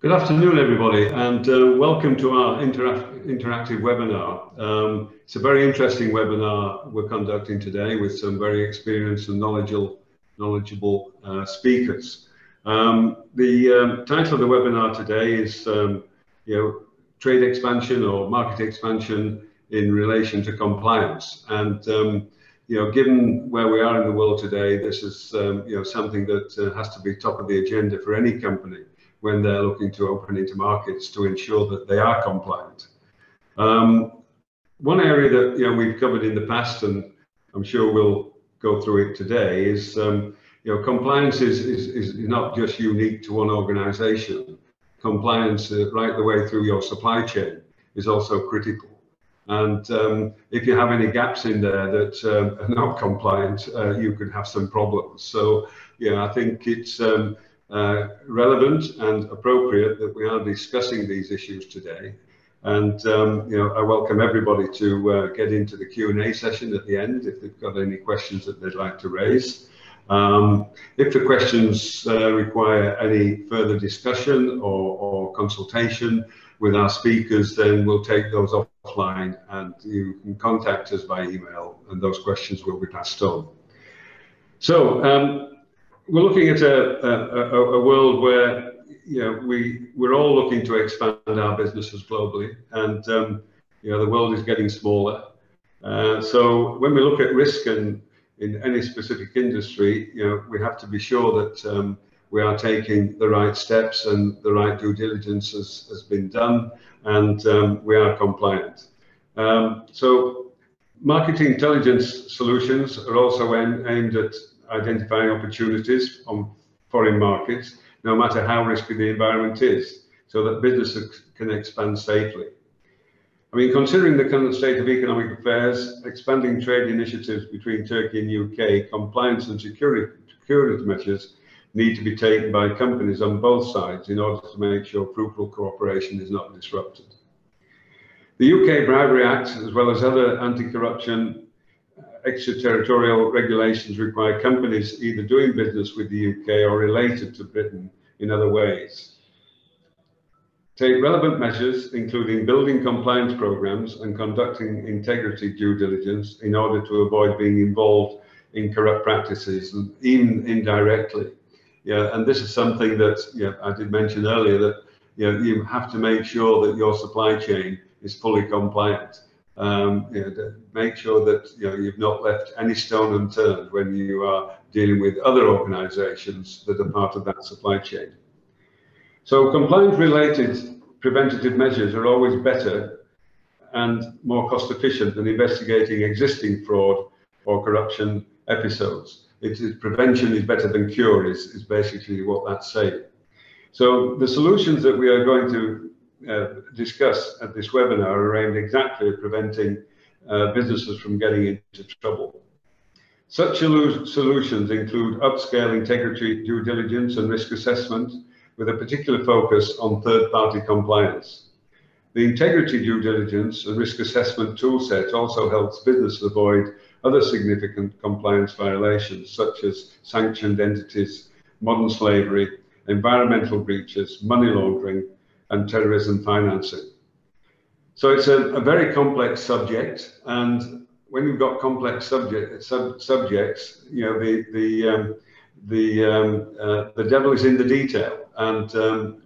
Good afternoon, everybody, and welcome to our interactive webinar. It's a very interesting webinar we're conducting today with some very experienced and knowledgeable speakers. The title of the webinar today is, trade expansion or market expansion in relation to compliance. And given where we are in the world today, this is something that has to be top of the agenda for any company when they're looking to open into markets to ensure that they are compliant. One area that we've covered in the past, and I'm sure we'll go through it today, is compliance is not just unique to one organization. Compliance right the way through your supply chain is also critical. And if you have any gaps in there that are not compliant, you could have some problems. So I think it's relevant and appropriate that we are discussing these issues today. And I welcome everybody to get into the Q&A session at the end if they've got any questions that they'd like to raise. If the questions require any further discussion or consultation with our speakers, then we'll take those offline and you can contact us by email and those questions will be passed on. So we're looking at a world where we're all looking to expand our businesses globally, and the world is getting smaller. So when we look at risk in any specific industry, we have to be sure that we are taking the right steps and the right due diligence has been done, and we are compliant. So market intelligence solutions are also aimed at identifying opportunities on foreign markets, no matter how risky the environment is, so that businesses can expand safely. I mean, considering the current state of economic affairs, expanding trade initiatives between Turkey and UK, compliance and security measures need to be taken by companies on both sides in order to make sure fruitful cooperation is not disrupted. The UK Bribery Act, as well as other anti-corruption extraterritorial regulations, require companies either doing business with the UK or related to Britain in other ways take relevant measures, including building compliance programs and conducting integrity due diligence in order to avoid being involved in corrupt practices, and even indirectly. And this is something that I did mention earlier, that you have to make sure that your supply chain is fully compliant. Make sure that you've not left any stone unturned when you are dealing with other organizations that are part of that supply chain. So compliance-related preventative measures are always better and more cost-efficient than investigating existing fraud or corruption episodes. Prevention is better than cure is basically what that's saying. So the solutions that we are going to discuss at this webinar are aimed exactly at preventing businesses from getting into trouble. Such solutions include upscale integrity due diligence and risk assessment with a particular focus on third-party compliance. The integrity due diligence and risk assessment toolset also helps businesses avoid other significant compliance violations such as sanctioned entities, modern slavery, environmental breaches, money laundering, and terrorism financing. So it's a very complex subject, and when you've got complex subjects, the devil is in the detail. And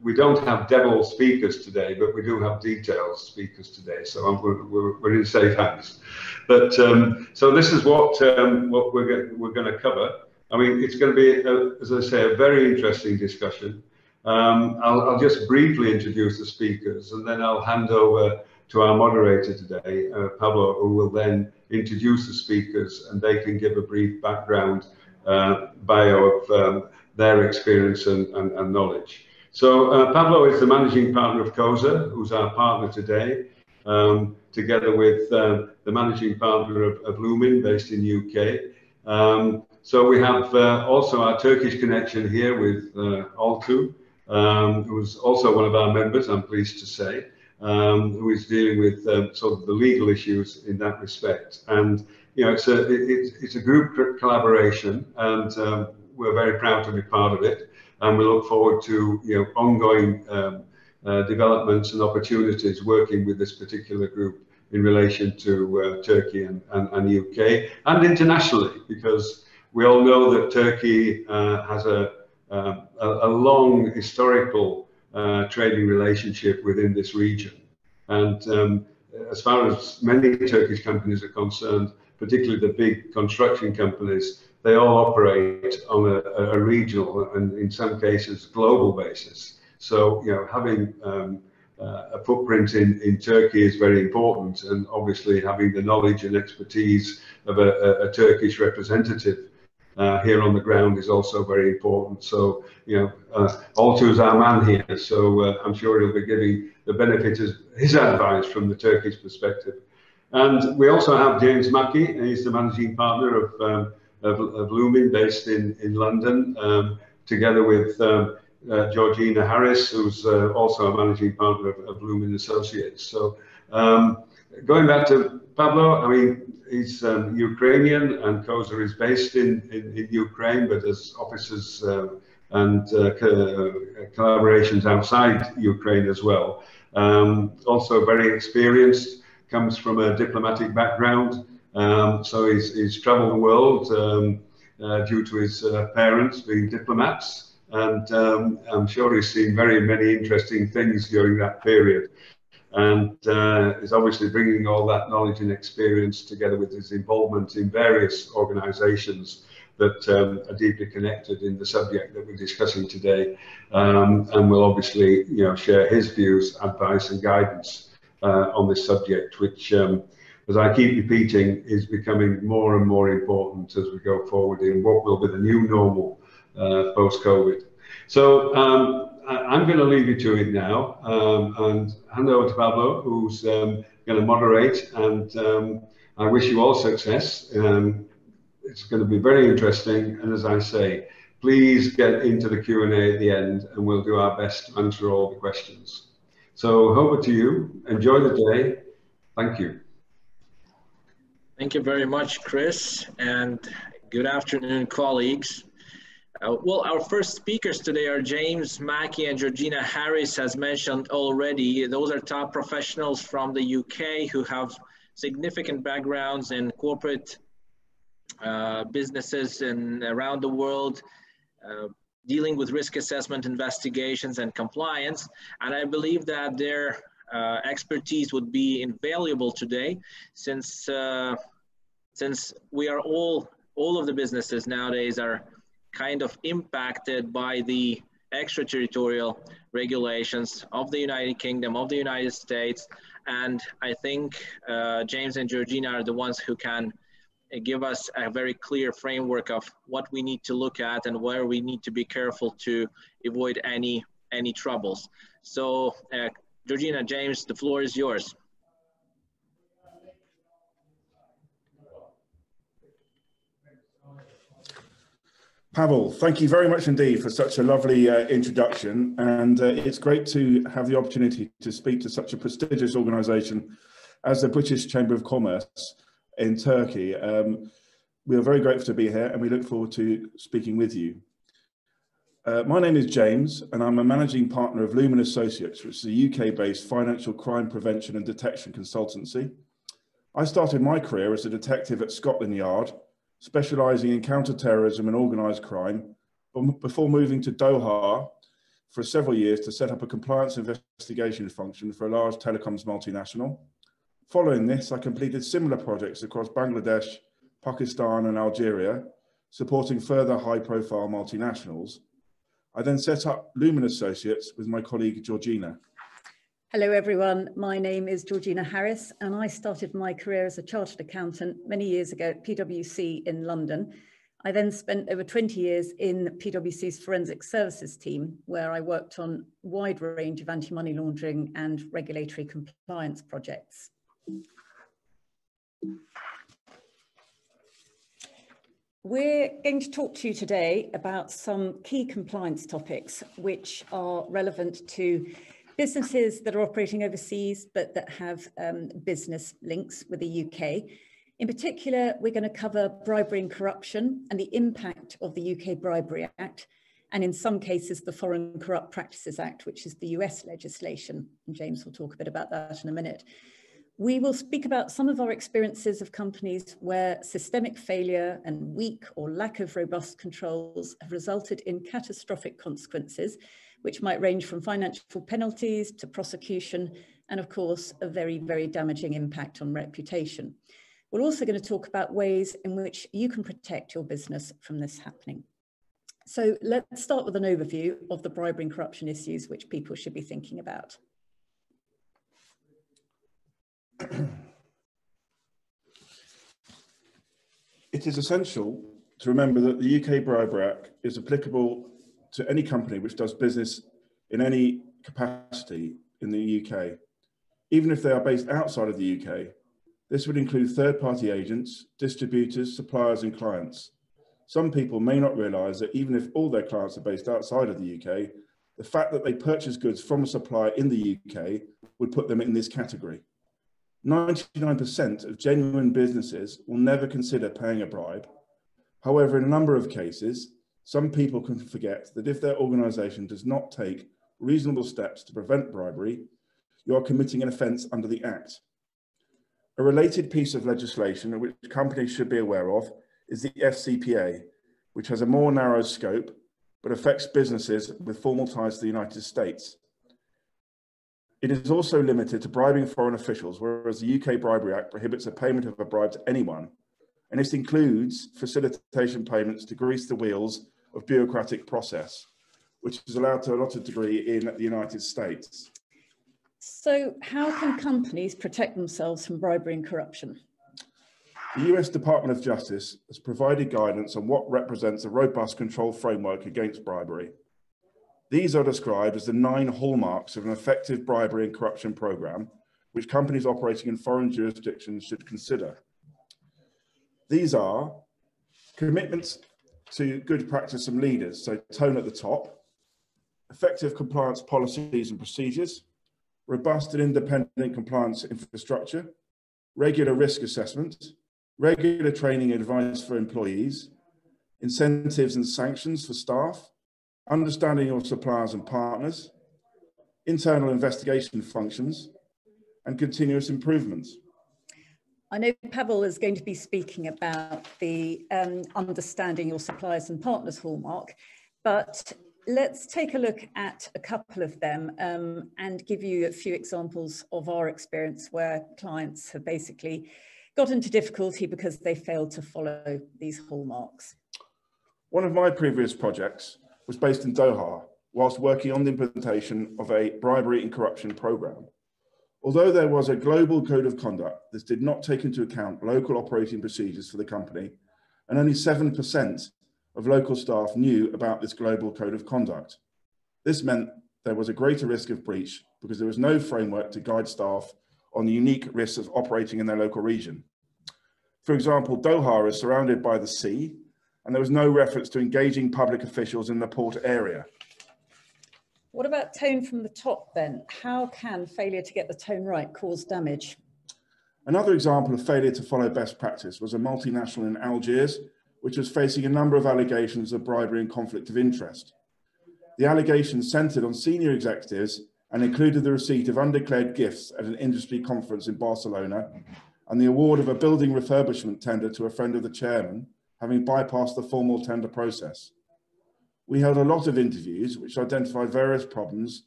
we don't have devil speakers today, but we do have details speakers today. So we're in safe hands. But so this is what we're going to cover. I mean, it's going to be, as I say, a very interesting discussion. I'll just briefly introduce the speakers, and then I'll hand over to our moderator today, Pablo, who will then introduce the speakers, and they can give a brief background bio of their experience and knowledge. So Pablo is the managing partner of COSA, who's our partner today, together with the managing partner of Lumin, based in UK. So we have also our Turkish connection here with Altu, who is also one of our members, I'm pleased to say, who is dealing with sort of the legal issues in that respect. And it's a group collaboration, and we're very proud to be part of it, and we look forward to ongoing developments and opportunities working with this particular group in relation to Turkey and UK and internationally, because we all know that Turkey has a long historical trading relationship within this region. And as far as many Turkish companies are concerned, particularly the big construction companies, they all operate on a regional and in some cases global basis. So, having a footprint in Turkey is very important, and obviously having the knowledge and expertise of a Turkish representative here on the ground is also very important. So, Altuğ's our man here, so I'm sure he'll be giving the benefit of his advice from the Turkish perspective. And we also have James Mackey, and he's the managing partner of Lumen, based in London, together with Georgina Harris, who's also a managing partner of Lumen Associates. So going back to Pablo, I mean, he's Ukrainian, and COSA is based in Ukraine, but there's offices and collaborations outside Ukraine as well. Also very experienced, comes from a diplomatic background, so he's traveled the world due to his parents being diplomats. And I'm sure he's seen very many interesting things during that period, and is obviously bringing all that knowledge and experience together with his involvement in various organizations that are deeply connected in the subject that we're discussing today, and will obviously share his views, advice and guidance on this subject, which as I keep repeating, is becoming more and more important as we go forward in what will be the new normal post-COVID. So I'm going to leave you to it now and hand over to Pablo, who's going to moderate, and I wish you all success. It's going to be very interesting, and as I say, please get into the Q&A at the end, and we'll do our best to answer all the questions. So over to you. Enjoy the day. Thank you. Thank you very much, Chris, and good afternoon, colleagues. Well, our first speakers today are James Mackey and Georgina Harris, as mentioned already. Those are top professionals from the UK who have significant backgrounds in corporate businesses and around the world, dealing with risk assessment, investigations, and compliance. And I believe that their expertise would be invaluable today, since we are all of the businesses nowadays are kind of impacted by the extraterritorial regulations of the United Kingdom, of the United States. And I think James and Georgina are the ones who can give us a very clear framework of what we need to look at and where we need to be careful to avoid any troubles. So Georgina, James, the floor is yours. Pavel, thank you very much indeed for such a lovely introduction, and it's great to have the opportunity to speak to such a prestigious organisation as the British Chamber of Commerce in Turkey. We are very grateful to be here, and we look forward to speaking with you. My name is James, and I'm a managing partner of Lumen Associates, which is a UK-based financial crime prevention and detection consultancy. I started my career as a detective at Scotland Yard, specialising in counter-terrorism and organised crime, before moving to Doha for several years to set up a compliance investigation function for a large telecoms multinational. Following this, I completed similar projects across Bangladesh, Pakistan and Algeria, supporting further high-profile multinationals. I then set up Lumen Associates with my colleague Georgina. Hello everyone, my name is Georgina Harris, and I started my career as a chartered accountant many years ago at PwC in London. I then spent over 20 years in PwC's forensic services team, where I worked on a wide range of anti-money laundering and regulatory compliance projects. We're going to talk to you today about some key compliance topics which are relevant to businesses that are operating overseas, but that have business links with the UK. In particular, we're going to cover bribery and corruption and the impact of the UK Bribery Act, and in some cases, the Foreign Corrupt Practices Act, which is the US legislation. And James will talk a bit about that in a minute. We will speak about some of our experiences of companies where systemic failure and weak or lack of robust controls have resulted in catastrophic consequences, which might range from financial penalties to prosecution, and of course, a very, very damaging impact on reputation. We're also going to talk about ways in which you can protect your business from this happening. So let's start with an overview of the bribery and corruption issues which people should be thinking about. It is essential to remember that the UK Bribery Act is applicable to any company which does business in any capacity in the UK, even if they are based outside of the UK. This would include third-party agents, distributors, suppliers and clients. Some people may not realise that even if all their clients are based outside of the UK, the fact that they purchase goods from a supplier in the UK would put them in this category. 99% of genuine businesses will never consider paying a bribe. However, in a number of cases, some people can forget that if their organisation does not take reasonable steps to prevent bribery, you are committing an offence under the Act. A related piece of legislation which companies should be aware of is the FCPA, which has a more narrow scope, but affects businesses with formal ties to the United States. It is also limited to bribing foreign officials, whereas the UK Bribery Act prohibits the payment of a bribe to anyone. And this includes facilitation payments to grease the wheels of bureaucratic process, which is allowed to a lot of degree in the United States. So how can companies protect themselves from bribery and corruption? The US Department of Justice has provided guidance on what represents a robust control framework against bribery. These are described as the 9 hallmarks of an effective bribery and corruption program, which companies operating in foreign jurisdictions should consider. These are commitments to good practice from leaders, so tone at the top, effective compliance policies and procedures, robust and independent compliance infrastructure, regular risk assessment, regular training and advice for employees, incentives and sanctions for staff, understanding your suppliers and partners, internal investigation functions, and continuous improvements. I know Pavel is going to be speaking about the understanding your suppliers and partners hallmark, but let's take a look at a couple of them and give you a few examples of our experience where clients have basically got into difficulty because they failed to follow these hallmarks. One of my previous projects was based in Doha, whilst working on the implementation of a bribery and corruption program. Although there was a global code of conduct, this did not take into account local operating procedures for the company, and only 7% of local staff knew about this global code of conduct. This meant there was a greater risk of breach because there was no framework to guide staff on the unique risks of operating in their local region. For example, Doha is surrounded by the sea, and there was no reference to engaging public officials in the port area. What about tone from the top then? How can failure to get the tone right cause damage? Another example of failure to follow best practice was a multinational in Algiers, which was facing a number of allegations of bribery and conflict of interest. The allegations centred on senior executives and included the receipt of undeclared gifts at an industry conference in Barcelona and the award of a building refurbishment tender to a friend of the chairman, having bypassed the formal tender process. We held a lot of interviews which identified various problems,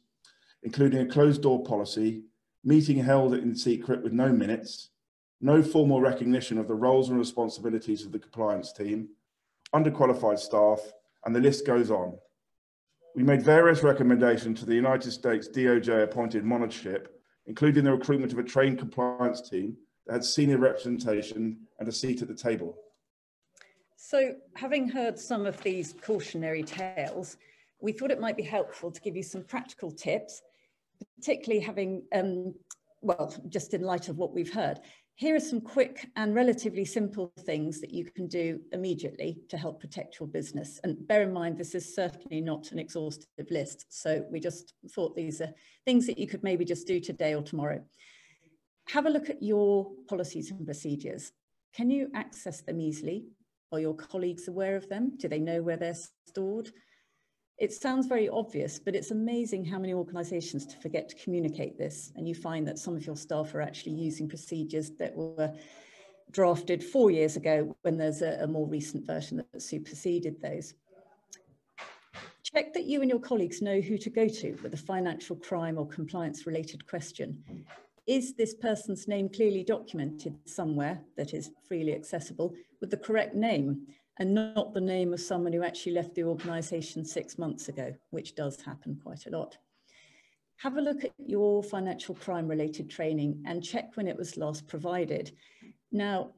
including a closed-door policy, meeting held in secret with no minutes, no formal recognition of the roles and responsibilities of the compliance team, underqualified staff, and the list goes on. We made various recommendations to the United States DOJ appointed monitorship, including the recruitment of a trained compliance team that had senior representation and a seat at the table. So, having heard some of these cautionary tales, we thought it might be helpful to give you some practical tips, particularly having, well, just in light of what we've heard. Here are some quick and relatively simple things that you can do immediately to help protect your business. And bear in mind, this is certainly not an exhaustive list. So we just thought these are things that you could maybe just do today or tomorrow. Have a look at your policies and procedures. Can you access them easily? Are your colleagues aware of them? Do they know where they're stored? It sounds very obvious, but it's amazing how many organisations forget to communicate this. And you find that some of your staff are actually using procedures that were drafted 4 years ago when there's a more recent version that superseded those. Check that you and your colleagues know who to go to with a financial crime or compliance related question. Is this person's name clearly documented somewhere that is freely accessible with the correct name and not the name of someone who actually left the organisation 6 months ago, which does happen quite a lot. Have a look at your financial crime related training and check when it was last provided. Now,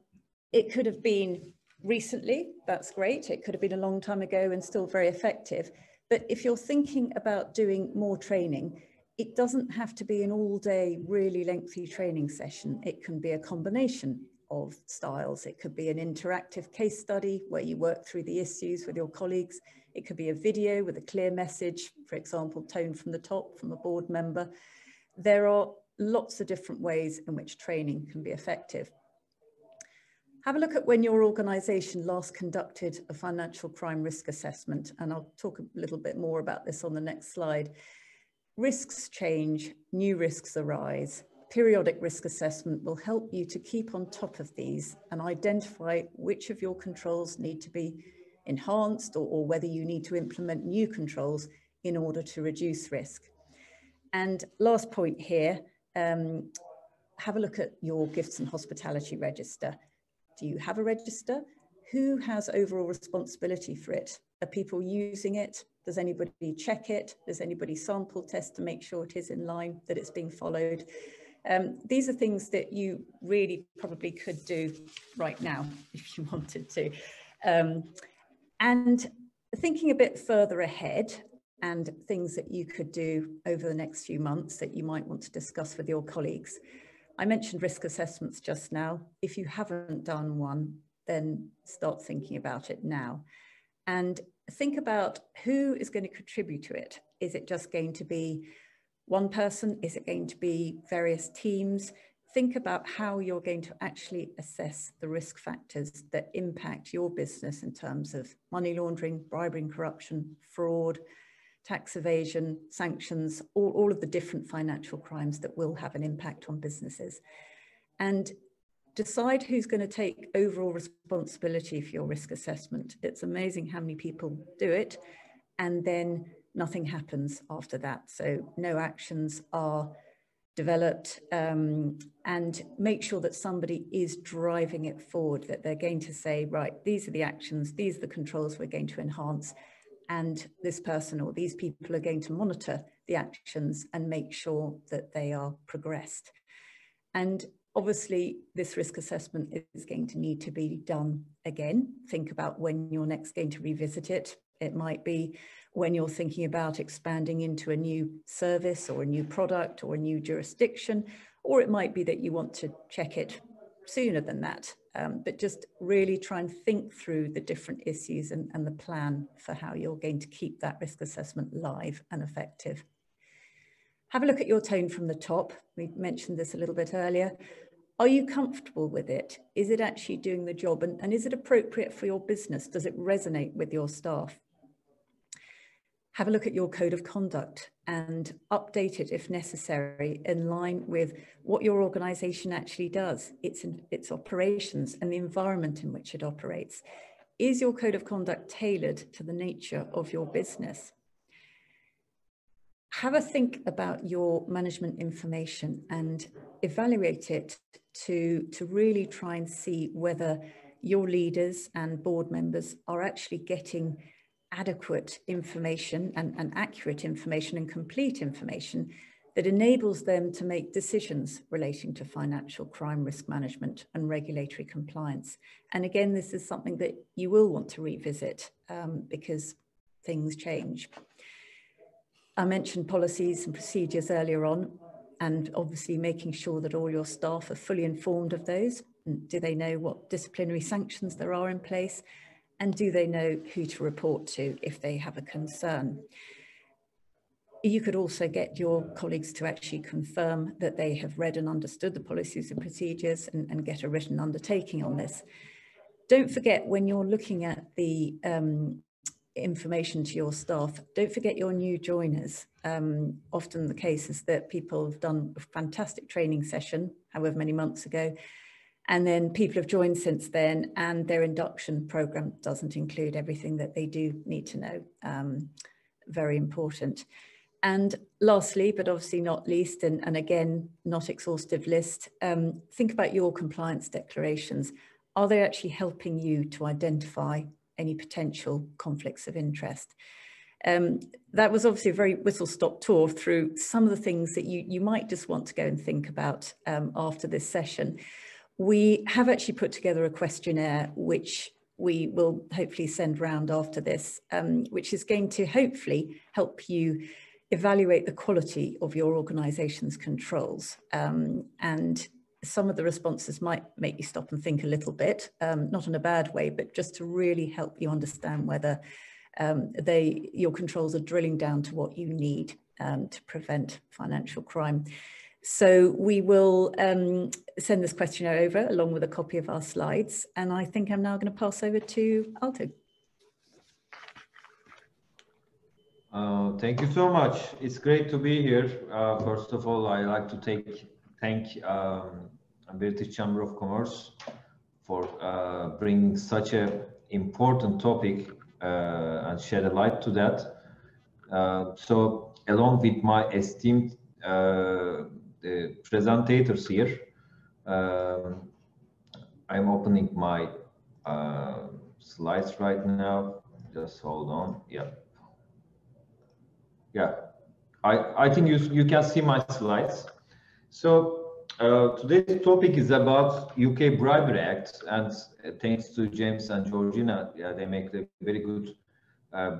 it could have been recently, that's great. It could have been a long time ago and still very effective. But if you're thinking about doing more training, it doesn't have to be an all-day, really lengthy training session. It can be a combination of styles. It could be an interactive case study where you work through the issues with your colleagues. It could be a video with a clear message, for example, tone from the top from a board member. There are lots of different ways in which training can be effective. Have a look at when your organisation last conducted a financial crime risk assessment, and I'll talk a little bit more about this on the next slide. Risks change, new risks arise. Periodic risk assessment will help you to keep on top of these and identify which of your controls need to be enhanced or whether you need to implement new controls in order to reduce risk. And last point here, have a look at your gifts and hospitality register. Do you have a register? Who has overall responsibility for it? Are people using it? Does anybody check it? Does anybody sample test to make sure it is in line, that it's being followed? These are things that you really probably could do right now if you wanted to. And thinking a bit further ahead and things that you could do over the next few months that you might want to discuss with your colleagues. I mentioned risk assessments just now. If you haven't done one, then start thinking about it now. And think about who is going to contribute to it. Is it just going to be one person? Is it going to be various teams? Think about how you're going to actually assess the risk factors that impact your business in terms of money laundering, bribery and corruption, fraud, tax evasion, sanctions, all of the different financial crimes that will have an impact on businesses. And decide who's going to take overall responsibility for your risk assessment. It's amazing how many people do it, and then nothing happens after that. So no actions are developed, and make sure that somebody is driving it forward, that they're going to say, right, these are the actions, these are the controls we're going to enhance, and this person or these people are going to monitor the actions and make sure that they are progressed. And obviously, this risk assessment is going to need to be done again. Think about when you're next going to revisit it. It might be when you're thinking about expanding into a new service or a new product or a new jurisdiction, or it might be that you want to check it sooner than that. But just really try and think through the different issues and the plan for how you're going to keep that risk assessment live and effective. Have a look at your tone from the top. We mentioned this a little bit earlier. Are you comfortable with it? Is it actually doing the job? And is it appropriate for your business? Does it resonate with your staff? Have a look at your code of conduct and update it if necessary in line with what your organisation actually does, its operations and the environment in which it operates. Is your code of conduct tailored to the nature of your business? Have a think about your management information and evaluate it to really try and see whether your leaders and board members are actually getting adequate information and accurate information and complete information that enables them to make decisions relating to financial crime risk management and regulatory compliance. And again, this is something that you will want to revisit because things change. I mentioned policies and procedures earlier on, and obviously making sure that all your staff are fully informed of those. Do they know what disciplinary sanctions there are in place? And do they know who to report to if they have a concern? You could also get your colleagues to actually confirm that they have read and understood the policies and procedures and get a written undertaking on this. Don't forget, when you're looking at the information to your staff, don't forget your new joiners. Often the case is that people have done a fantastic training session, however many months ago, and then people have joined since then, and their induction program doesn't include everything that they do need to know. Very important. And lastly, but obviously not least, and again, not exhaustive list, think about your compliance declarations. Are they actually helping you to identify any potential conflicts of interest? That was obviously a very whistle-stop tour through some of the things that you might just want to go and think about after this session. We have actually put together a questionnaire which we will hopefully send round after this, which is going to hopefully help you evaluate the quality of your organisation's controls. And some of the responses might make you stop and think a little bit, not in a bad way, but just to really help you understand whether your controls are drilling down to what you need to prevent financial crime. So we will send this questionnaire over along with a copy of our slides. And I think I'm now going to pass over to Alto. Thank you so much. It's great to be here. First of all, I'd like to thank British Chamber of Commerce for bringing such an important topic and shed a light to that. So along with my esteemed the presentators here, I'm opening my slides right now. Just hold on. Yeah, I think you can see my slides. So today's topic is about UK Bribery Act, and thanks to James and Georgina, they make a very good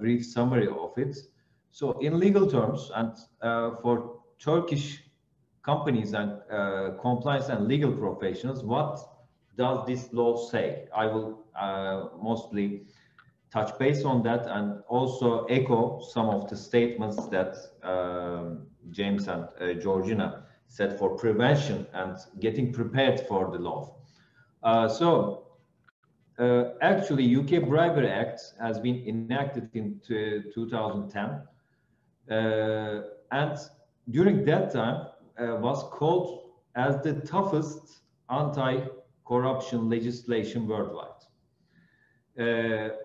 brief summary of it. So in legal terms, and for Turkish companies and compliance and legal professionals, what does this law say? I will mostly touch base on that and also echo some of the statements that James and Georgina said for prevention and getting prepared for the law. Actually, UK Bribery Act has been enacted in 2010, and during that time was called as the toughest anti-corruption legislation worldwide.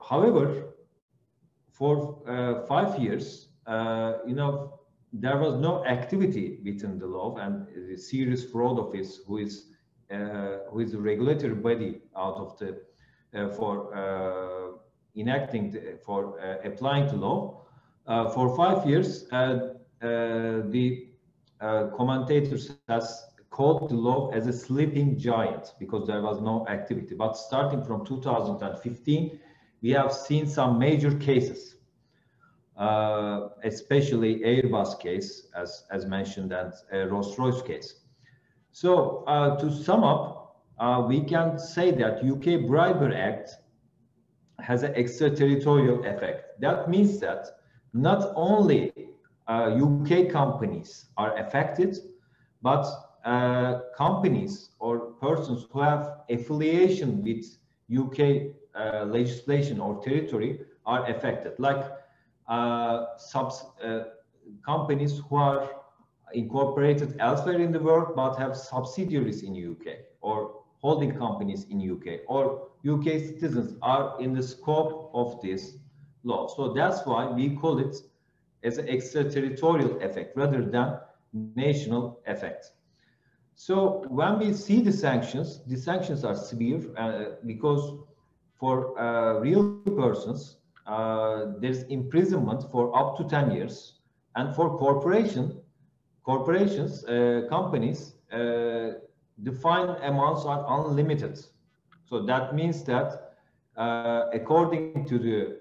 However, for 5 years, there was no activity within the law, and the Serious Fraud Office, who is a regulatory body out of the for applying the law, for 5 years, the commentators has called the law as a sleeping giant because there was no activity. But starting from 2015, we have seen some major cases, especially Airbus case, as mentioned, and Rolls-Royce case. So to sum up, we can say that UK Bribery Act has an extraterritorial effect. That means that not only UK companies are affected, but companies or persons who have affiliation with UK legislation or territory are affected, like companies who are incorporated elsewhere in the world but have subsidiaries in UK, or holding companies in UK, or UK citizens are in the scope of this law. So that's why we call it as an extraterritorial effect rather than national effect. So when we see the sanctions are severe because for real persons, there's imprisonment for up to 10 years. And for companies, the fine amounts are unlimited. So that means that according to the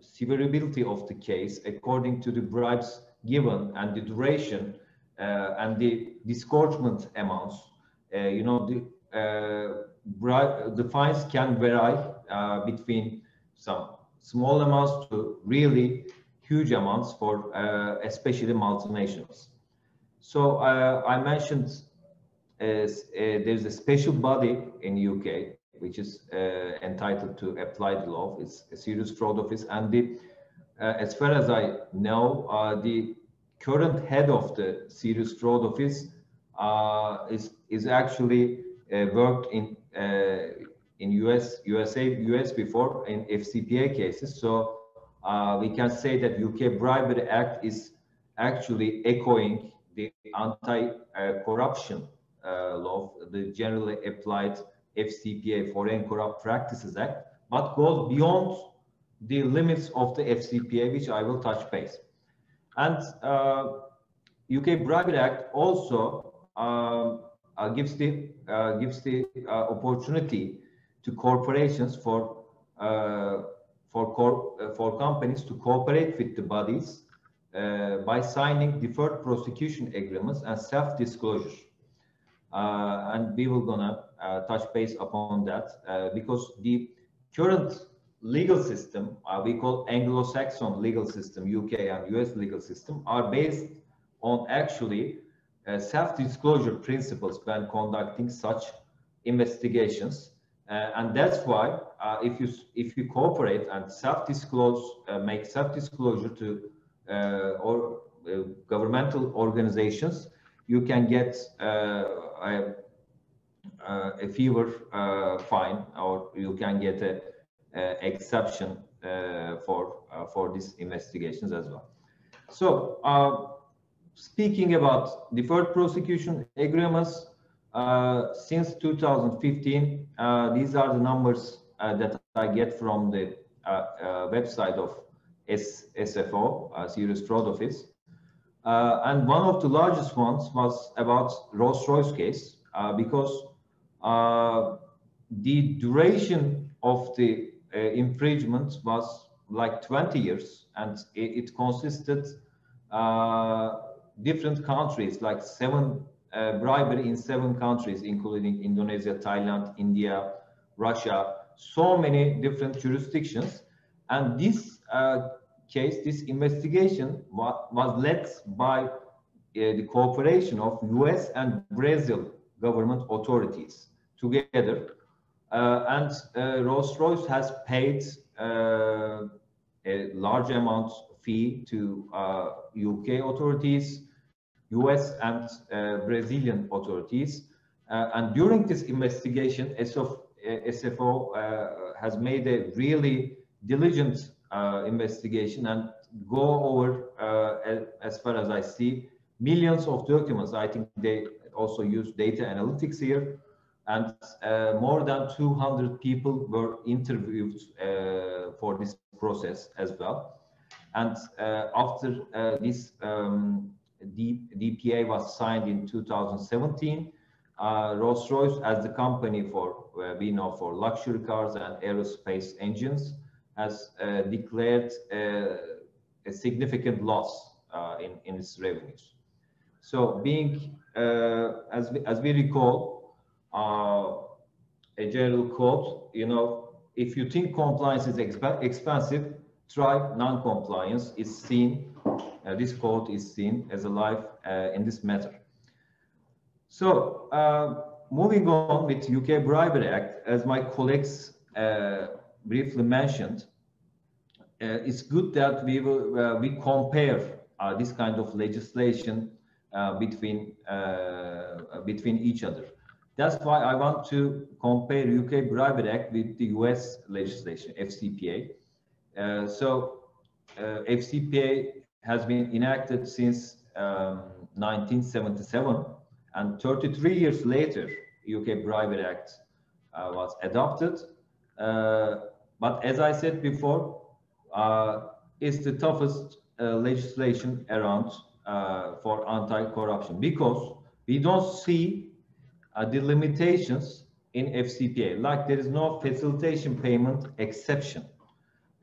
severability of the case, according to the bribes given and the duration and the disgorgement amounts, the fines can vary between some small amounts to really huge amounts for especially multinationals. So I mentioned there's a special body in UK which is entitled to apply the law. It's a serious fraud office, and as far as I know, the current head of the serious fraud office is actually worked in US before in FCPA cases. So we can say that UK Bribery Act is actually echoing the anti-corruption law, the generally applied FCPA, Foreign Corrupt Practices Act, but goes beyond the limits of the FCPA, which I will touch base. And UK Bribery Act also gives the opportunity to corporations for companies to cooperate with the bodies by signing deferred prosecution agreements and self-disclosure. And we will gonna touch base upon that because the current legal system, we call Anglo-Saxon legal system, UK and US legal system, are based on actually self-disclosure principles when conducting such investigations. And that's why if you cooperate and self-disclose, make self-disclosure to governmental organizations, you can get a fewer fine, or you can get a exception for these investigations as well. So speaking about deferred prosecution agreements, since 2015, these are the numbers that I get from the website of SFO, Serious Fraud Office. And one of the largest ones was about Rolls-Royce case, because the duration of the infringement was like 20 years, and it consisted different countries, like bribery in 7 countries, including Indonesia, Thailand, India, Russia, so many different jurisdictions. And this case, this investigation was led by the cooperation of US and Brazil government authorities together. And Rolls-Royce has paid a large amount fee to UK authorities, US and Brazilian authorities. And during this investigation, SFO has made a really diligent investigation and go over, as far as I see, millions of documents. I think they also use data analytics here, and more than 200 people were interviewed for this process as well. And after this DPA was signed in 2017, Rolls-Royce, as the company for we know for luxury cars and aerospace engines, has declared a significant loss in its revenues. So, being as we recall, a general quote, you know, if you think compliance is expensive, try non-compliance. Is seen. This quote is seen as alive in this matter. So, moving on with UK Bribery Act, as my colleagues briefly mentioned, it's good that we compare this kind of legislation between each other. That's why I want to compare UK Bribery Act with the US legislation, FCPA. FCPA has been enacted since 1977, and 33 years later, UK Bribery Act was adopted. But as I said before, it's the toughest legislation around for anti-corruption, because we don't see the limitations in FCPA. Like, there is no facilitation payment exception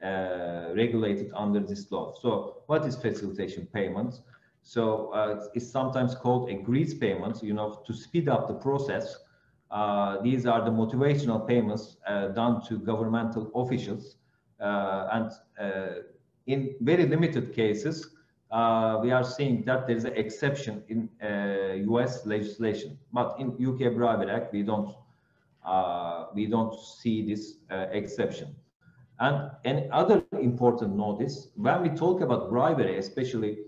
regulated under this law. So what is facilitation payments? So it's sometimes called a grease payment, you know, to speed up the process. These are the motivational payments done to governmental officials, and in very limited cases, we are seeing that there is an exception in US legislation, but in UK Bribery Act, we don't see this exception. And another important notice, when we talk about bribery, especially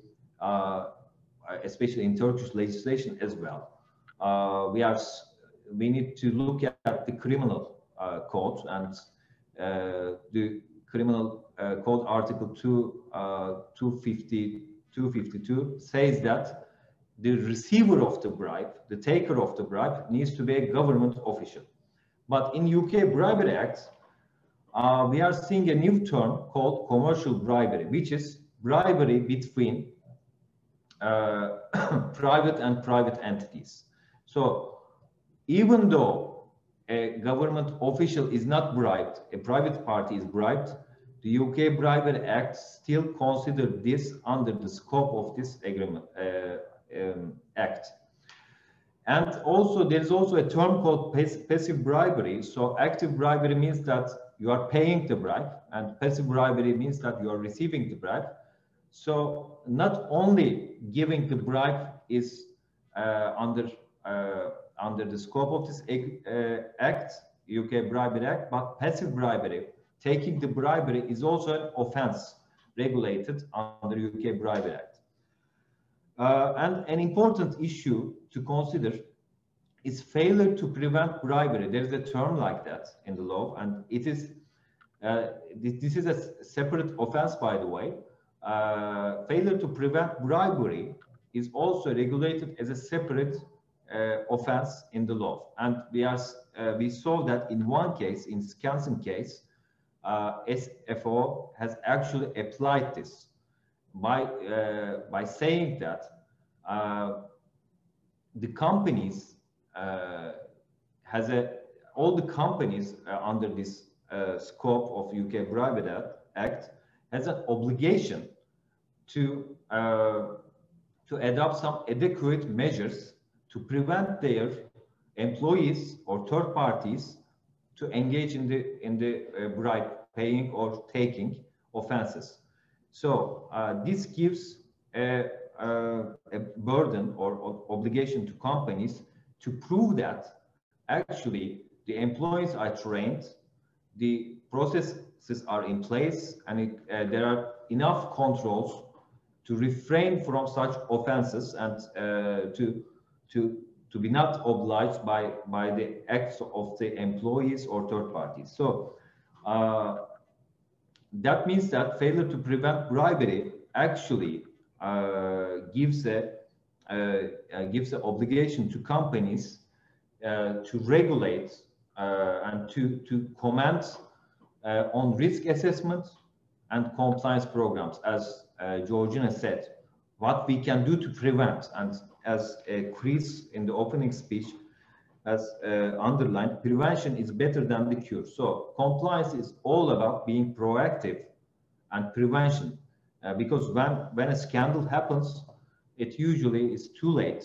in Turkish legislation as well, we need to look at the criminal code, and the criminal code article 252 says that the receiver of the bribe, the taker of the bribe, needs to be a government official. But in UK Bribery Act, we are seeing a new term called commercial bribery, which is bribery between private and private entities. So even though a government official is not bribed, a private party is bribed, the UK Bribery Act still considers this under the scope of this agreement act. And also there is also a term called passive bribery. So active bribery means that you are paying the bribe, and passive bribery means that you are receiving the bribe. So not only giving the bribe is under the scope of this act, UK Bribery Act, but passive bribery, taking the bribery, is also an offense regulated under UK Bribery Act. And an important issue to consider is failure to prevent bribery. There is a term like that in the law, and it is this is a separate offense, by the way. Failure to prevent bribery is also regulated as a separate offense in the law, and we saw that in one case, in Sanctions case, SFO has actually applied this by saying that the companies all the companies under this scope of UK Bribery Act has an obligation to adopt some adequate measures to prevent their employees or third parties to engage in the bribe paying or taking offenses. So this gives a burden or obligation to companies to prove that actually the employees are trained, the processes are in place, and there are enough controls to refrain from such offenses and to be not obliged by the acts of the employees or third parties. So that means that failure to prevent bribery actually gives an obligation to companies to regulate and to comment on risk assessment and compliance programs, as Georgina said, what we can do to prevent. And as Chris in the opening speech has underlined, prevention is better than the cure. So compliance is all about being proactive and prevention, because when a scandal happens, it usually is too late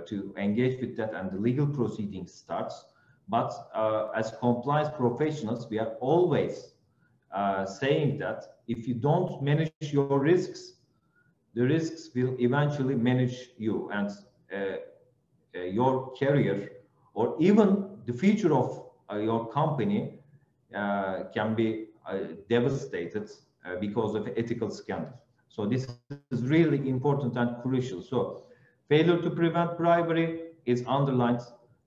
to engage with that and the legal proceedings starts. But as compliance professionals, we are always saying that if you don't manage your risks, the risks will eventually manage you, and your career or even the future of your company can be devastated because of ethical scandal. So this is really important and crucial. So failure to prevent bribery is underlined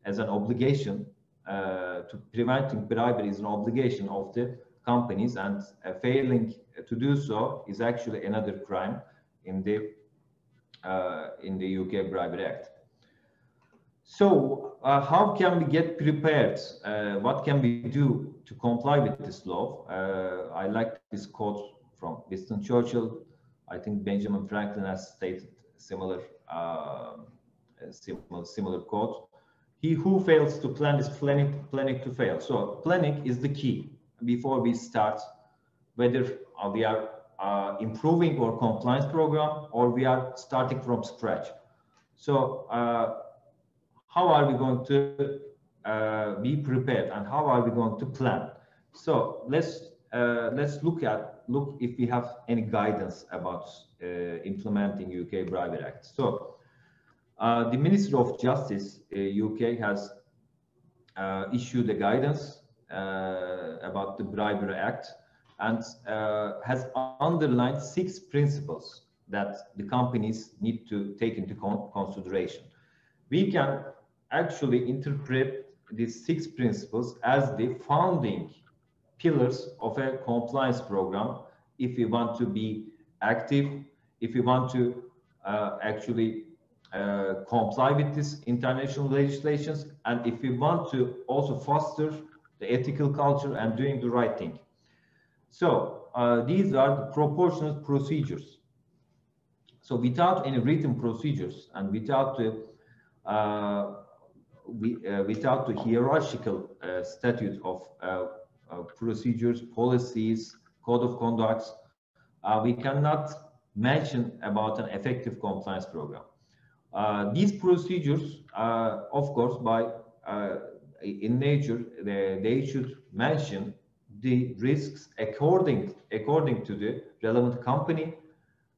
as an obligation. To preventing bribery is an obligation of the companies, and failing to do so is actually another crime in the UK Bribery Act. So how can we get prepared? What can we do to comply with this law? I like this quote from Winston Churchill. I think Benjamin Franklin has stated similar quote. He who fails to plan is planning to fail. So planning is the key before we start, whether we are improving our compliance program or we are starting from scratch. So how are we going to be prepared, and how are we going to plan? So let's look at look if we have any guidance about implementing UK Bribery Act. So the Ministry of Justice, UK, has issued a guidance about the Bribery Act, and has underlined 6 principles that the companies need to take into consideration. We can actually interpret these 6 principles as the founding pillars of a compliance program if we want to be active, if we want to actually comply with these international legislations, and if we want to also foster the ethical culture and doing the right thing. So these are the proportionate procedures. So without any written procedures and without the hierarchical statute of procedures, policies, code of conducts, we cannot mention about an effective compliance program. These procedures, of course, in nature, they should mention the risks according to the relevant company,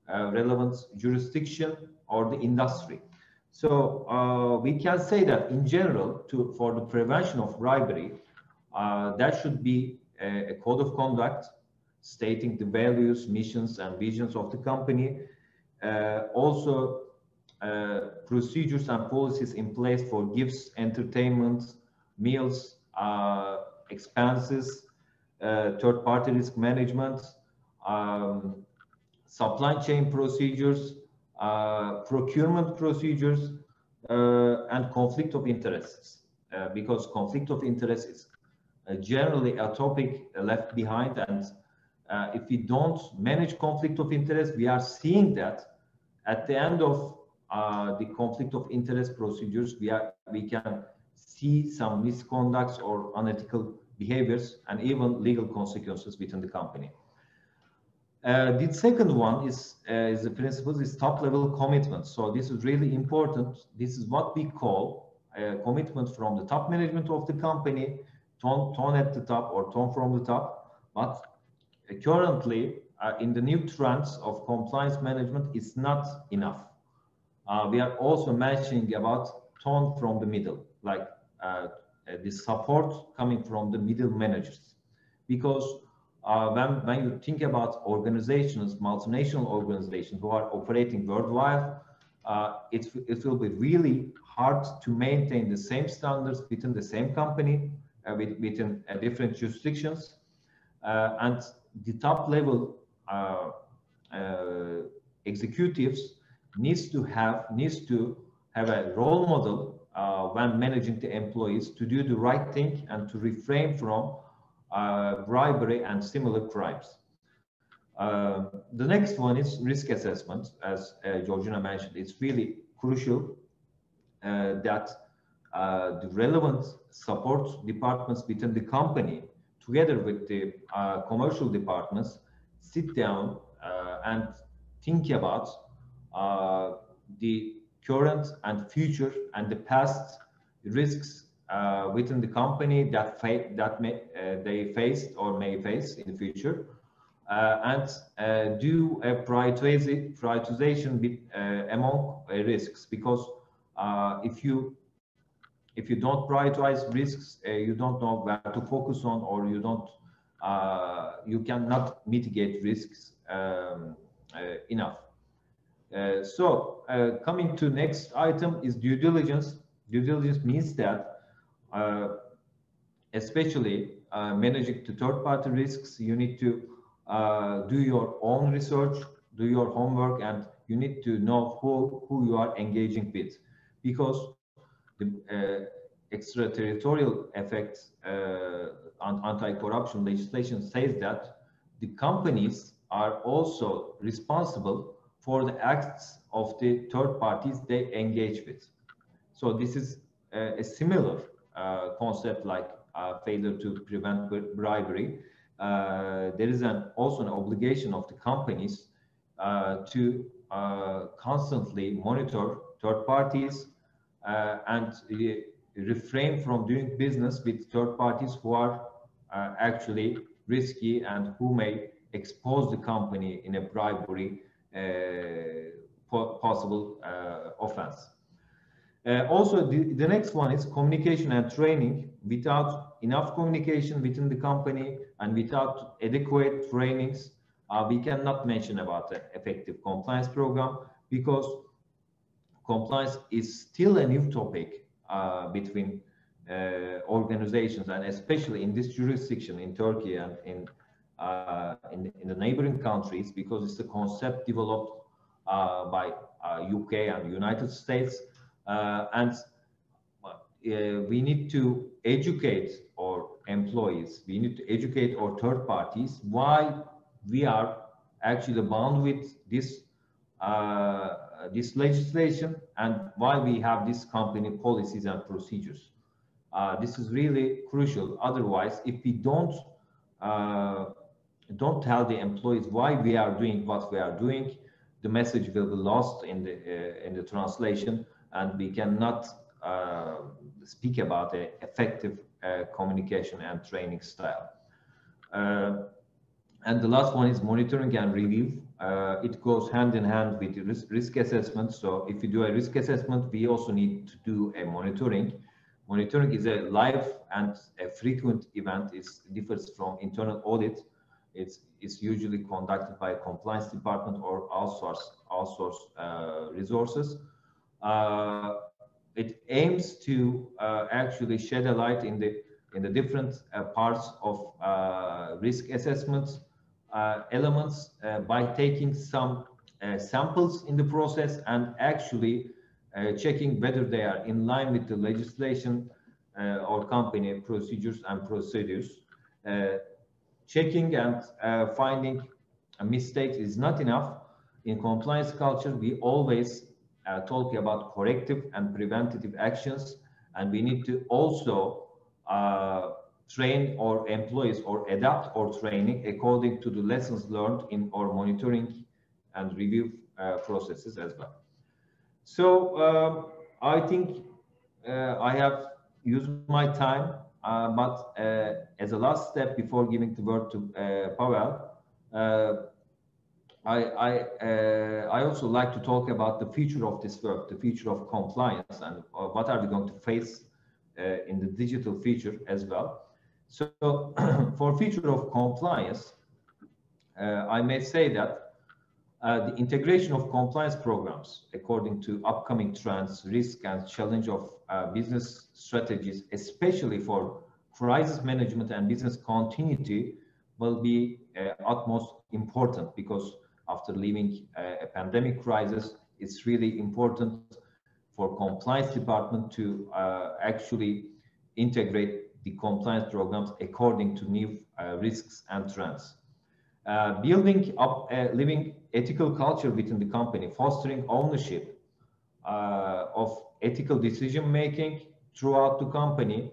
relevant jurisdiction, or the industry. So we can say that in general, for the prevention of bribery, there should be a code of conduct stating the values, missions, and visions of the company. Also, procedures and policies in place for gifts, entertainment, meals, expenses, third-party risk management, supply chain procedures, procurement procedures, and conflict of interests. Because conflict of interest is generally a topic left behind, and if we don't manage conflict of interest, we are seeing that at the end of the conflict of interest procedures, we can see some misconducts or unethical behaviors and even legal consequences within the company. The second one is the principle is top-level commitment. So this is really important. This is what we call a commitment from the top management of the company, tone at the top or tone from the top. But currently, in the new trends of compliance management, it's not enough. We are also mentioning about tone from the middle, like the support coming from the middle managers. Because when you think about organizations, multinational organizations who are operating worldwide, it will be really hard to maintain the same standards within the same company, within different jurisdictions. And the top level executives needs to have a role model when managing the employees to do the right thing and to refrain from bribery and similar crimes. The next one is risk assessment. As Georgina mentioned, it's really crucial that the relevant support departments within the company, together with the commercial departments, sit down and think about the current and future and the past risks within the company that they faced or may face in the future, and do a prioritization among risks. Because if you don't prioritize risks, you don't know where to focus on, or you cannot mitigate risks enough. So coming to next item is due diligence. Due diligence means that especially managing the third-party risks, you need to do your own research, do your homework, and you need to know who you are engaging with, because the extraterritorial effects on anti-corruption legislation says that the companies are also responsible for the acts of the third parties they engage with. So this is a similar concept like failure to prevent bribery. There is also an obligation of the companies to constantly monitor third parties and refrain from doing business with third parties who are actually risky and who may expose the company in a bribery possible offense. Also, the next one is communication and training. Without enough communication within the company and without adequate trainings, we cannot mention about the effective compliance program, because compliance is still a new topic between organizations, and especially in this jurisdiction in Turkey and in the neighboring countries, because it's a concept developed by UK and United States, and we need to educate our employees, we need to educate our third parties why we are actually bound with this this legislation and why we have these company policies and procedures. This is really crucial. Otherwise, if we don't tell the employees why we are doing what we are doing, the message will be lost in the translation, and we cannot speak about the effective communication and training style. And the last one is monitoring and review. It goes hand in hand with the risk assessment. So if you do a risk assessment, we also need to do a monitoring. Monitoring is a live and a frequent event. It differs from internal audit. It's usually conducted by a compliance department or outsource resources. It aims to actually shed a light in the different parts of risk assessments elements by taking some samples in the process and actually checking whether they are in line with the legislation or company procedures and procedures. Checking and finding mistakes is not enough. In compliance culture, we always talk about corrective and preventative actions, and we need to also train our employees or adapt our training according to the lessons learned in our monitoring and review processes as well. So I think I have used my time, but as a last step before giving the word to Pavel, I also like to talk about the future of this work, the future of compliance, and what are we going to face in the digital future as well. So for future of compliance, I may say that the integration of compliance programs according to upcoming trends, risk and challenge of business strategies, especially for crisis management and business continuity, will be utmost important, because after leaving a pandemic crisis, it's really important for compliance department to actually integrate the compliance programs according to new risks and trends. Building up a living ethical culture within the company, fostering ownership of ethical decision making throughout the company,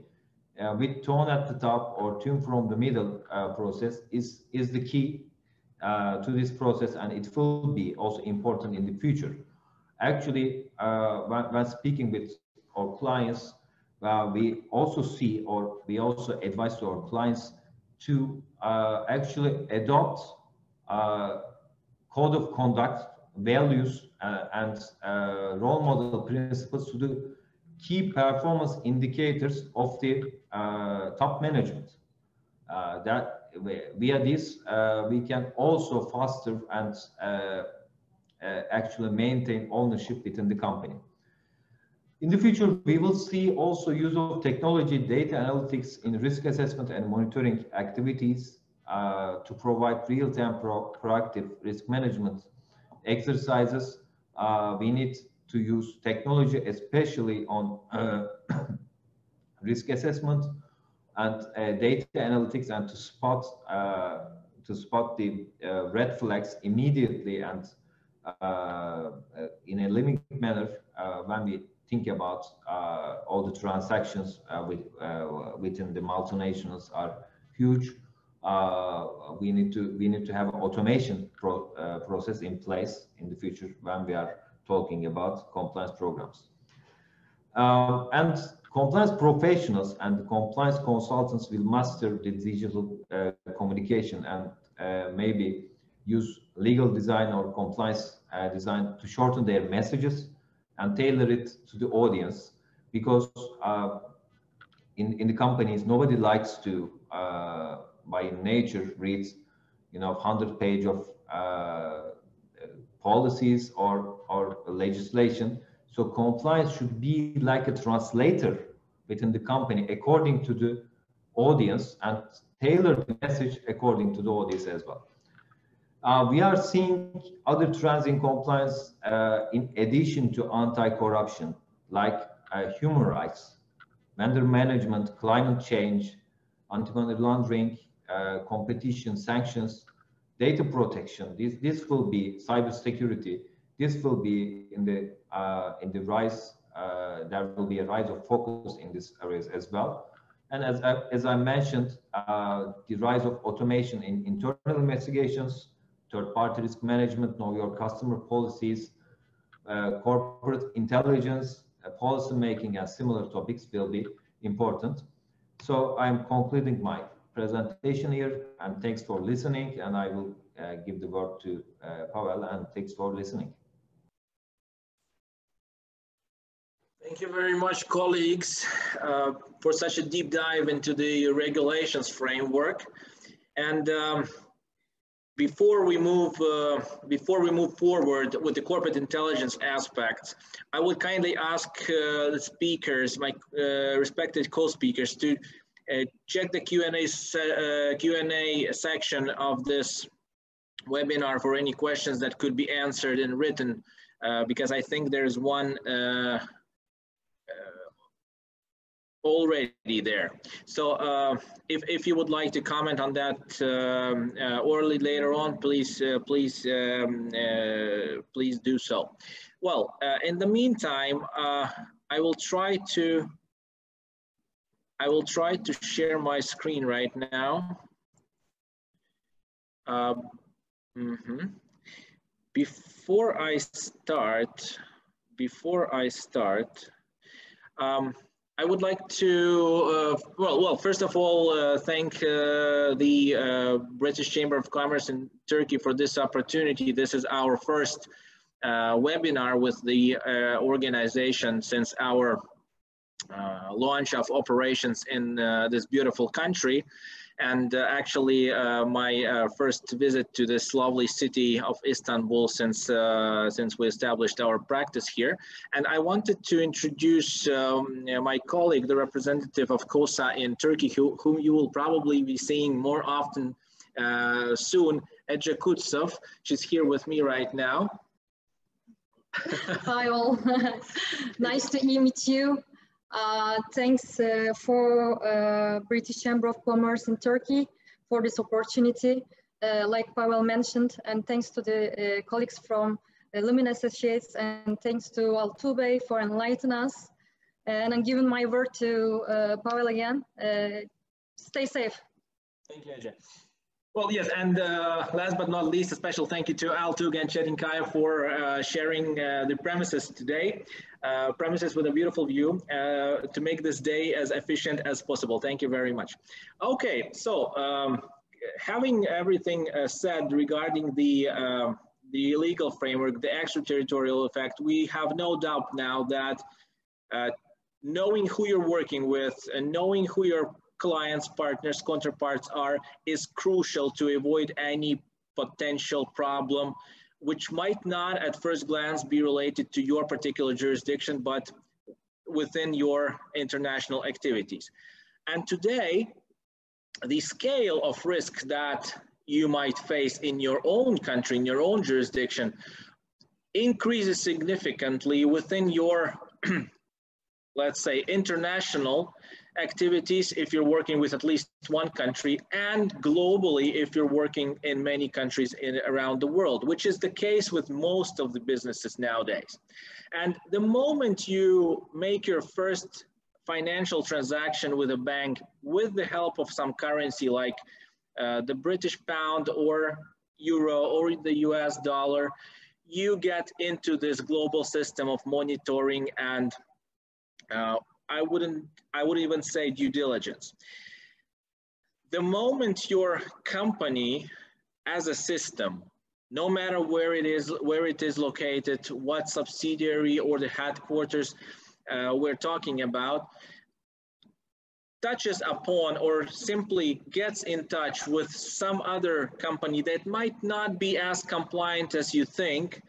with tone at the top or tune from the middle process is the key to this process, and it will be also important in the future. Actually, when speaking with our clients, we also see, or we also advise to our clients to actually adopt code of conduct, values, and role model principles to the key performance indicators of the top management. That via this, we can also foster and actually maintain ownership within the company. In the future, we will see also use of technology, data analytics in risk assessment and monitoring activities to provide real-time proactive risk management exercises. We need to use technology, especially on risk assessment and data analytics, and to spot the red flags immediately and in a living manner when we think about all the transactions within the multinationals are huge. We need to have an automation process in place in the future when we are talking about compliance programs. And compliance professionals and compliance consultants will master the digital communication and maybe use legal design or compliance design to shorten their messages and tailor it to the audience, because in the companies, nobody likes to, by nature, read 100-page of policies or legislation. So compliance should be like a translator within the company according to the audience and tailor the message according to the audience as well. We are seeing other trends in compliance in addition to anti-corruption, like human rights, vendor management, climate change, anti-money laundering, competition, sanctions, data protection. This will be cybersecurity. This will be in the rise. There will be a rise of focus in these areas as well. And as I mentioned, the rise of automation in internal investigations, third-party risk management, know your customer policies, corporate intelligence, policy making, and similar topics will be important. So I'm concluding my presentation here, and thanks for listening. And I will give the word to Pavel, and thanks for listening. Thank you very much, colleagues, for such a deep dive into the regulations framework. And before we move forward with the corporate intelligence aspects, I would kindly ask the speakers, my respected co-speakers, to check the Q&A section of this webinar for any questions that could be answered in written, because I think there's one already there. So if you would like to comment on that orally later on, please do so. Well, in the meantime, I will try to share my screen right now. Before I start, I would like to, well, first of all, thank the British Chamber of Commerce in Turkey for this opportunity. This is our first webinar with the organization since our launch of operations in this beautiful country. And actually, my first visit to this lovely city of Istanbul since we established our practice here. And I wanted to introduce my colleague, the representative of KOSA in Turkey, whom you will probably be seeing more often soon, Ece Kutsov. She's here with me right now. Hi all, nice to meet you. Thanks for British Chamber of Commerce in Turkey for this opportunity, like Pavel mentioned, and thanks to the colleagues from Lumen Associates, and thanks to Altuğ for enlightening us. And I'm giving my word to Pavel again. Stay safe. Thank you, Ece. Well, yes, and last but not least, a special thank you to Altuğ and Çetinkaya for sharing the premises today. Premises with a beautiful view to make this day as efficient as possible. Thank you very much. Okay, so having everything said regarding the legal framework, the extraterritorial effect, we have no doubt now that knowing who you're working with and knowing who your clients, partners, counterparts are is crucial to avoid any potential problem which might not at first glance be related to your particular jurisdiction, but within your international activities. And today, the scale of risk that you might face in your own country, in your own jurisdiction, increases significantly within your, let's say, international activities if you're working with at least one country, and globally if you're working in many countries around the world, which is the case with most of the businesses nowadays. And the moment you make your first financial transaction with a bank with the help of some currency like the British pound or euro or the US dollar, you get into this global system of monitoring and I wouldn't even say due diligence. The moment your company as a system, no matter where it is located, what subsidiary or the headquarters we're talking about, touches upon or simply gets in touch with some other company that might not be as compliant as you think,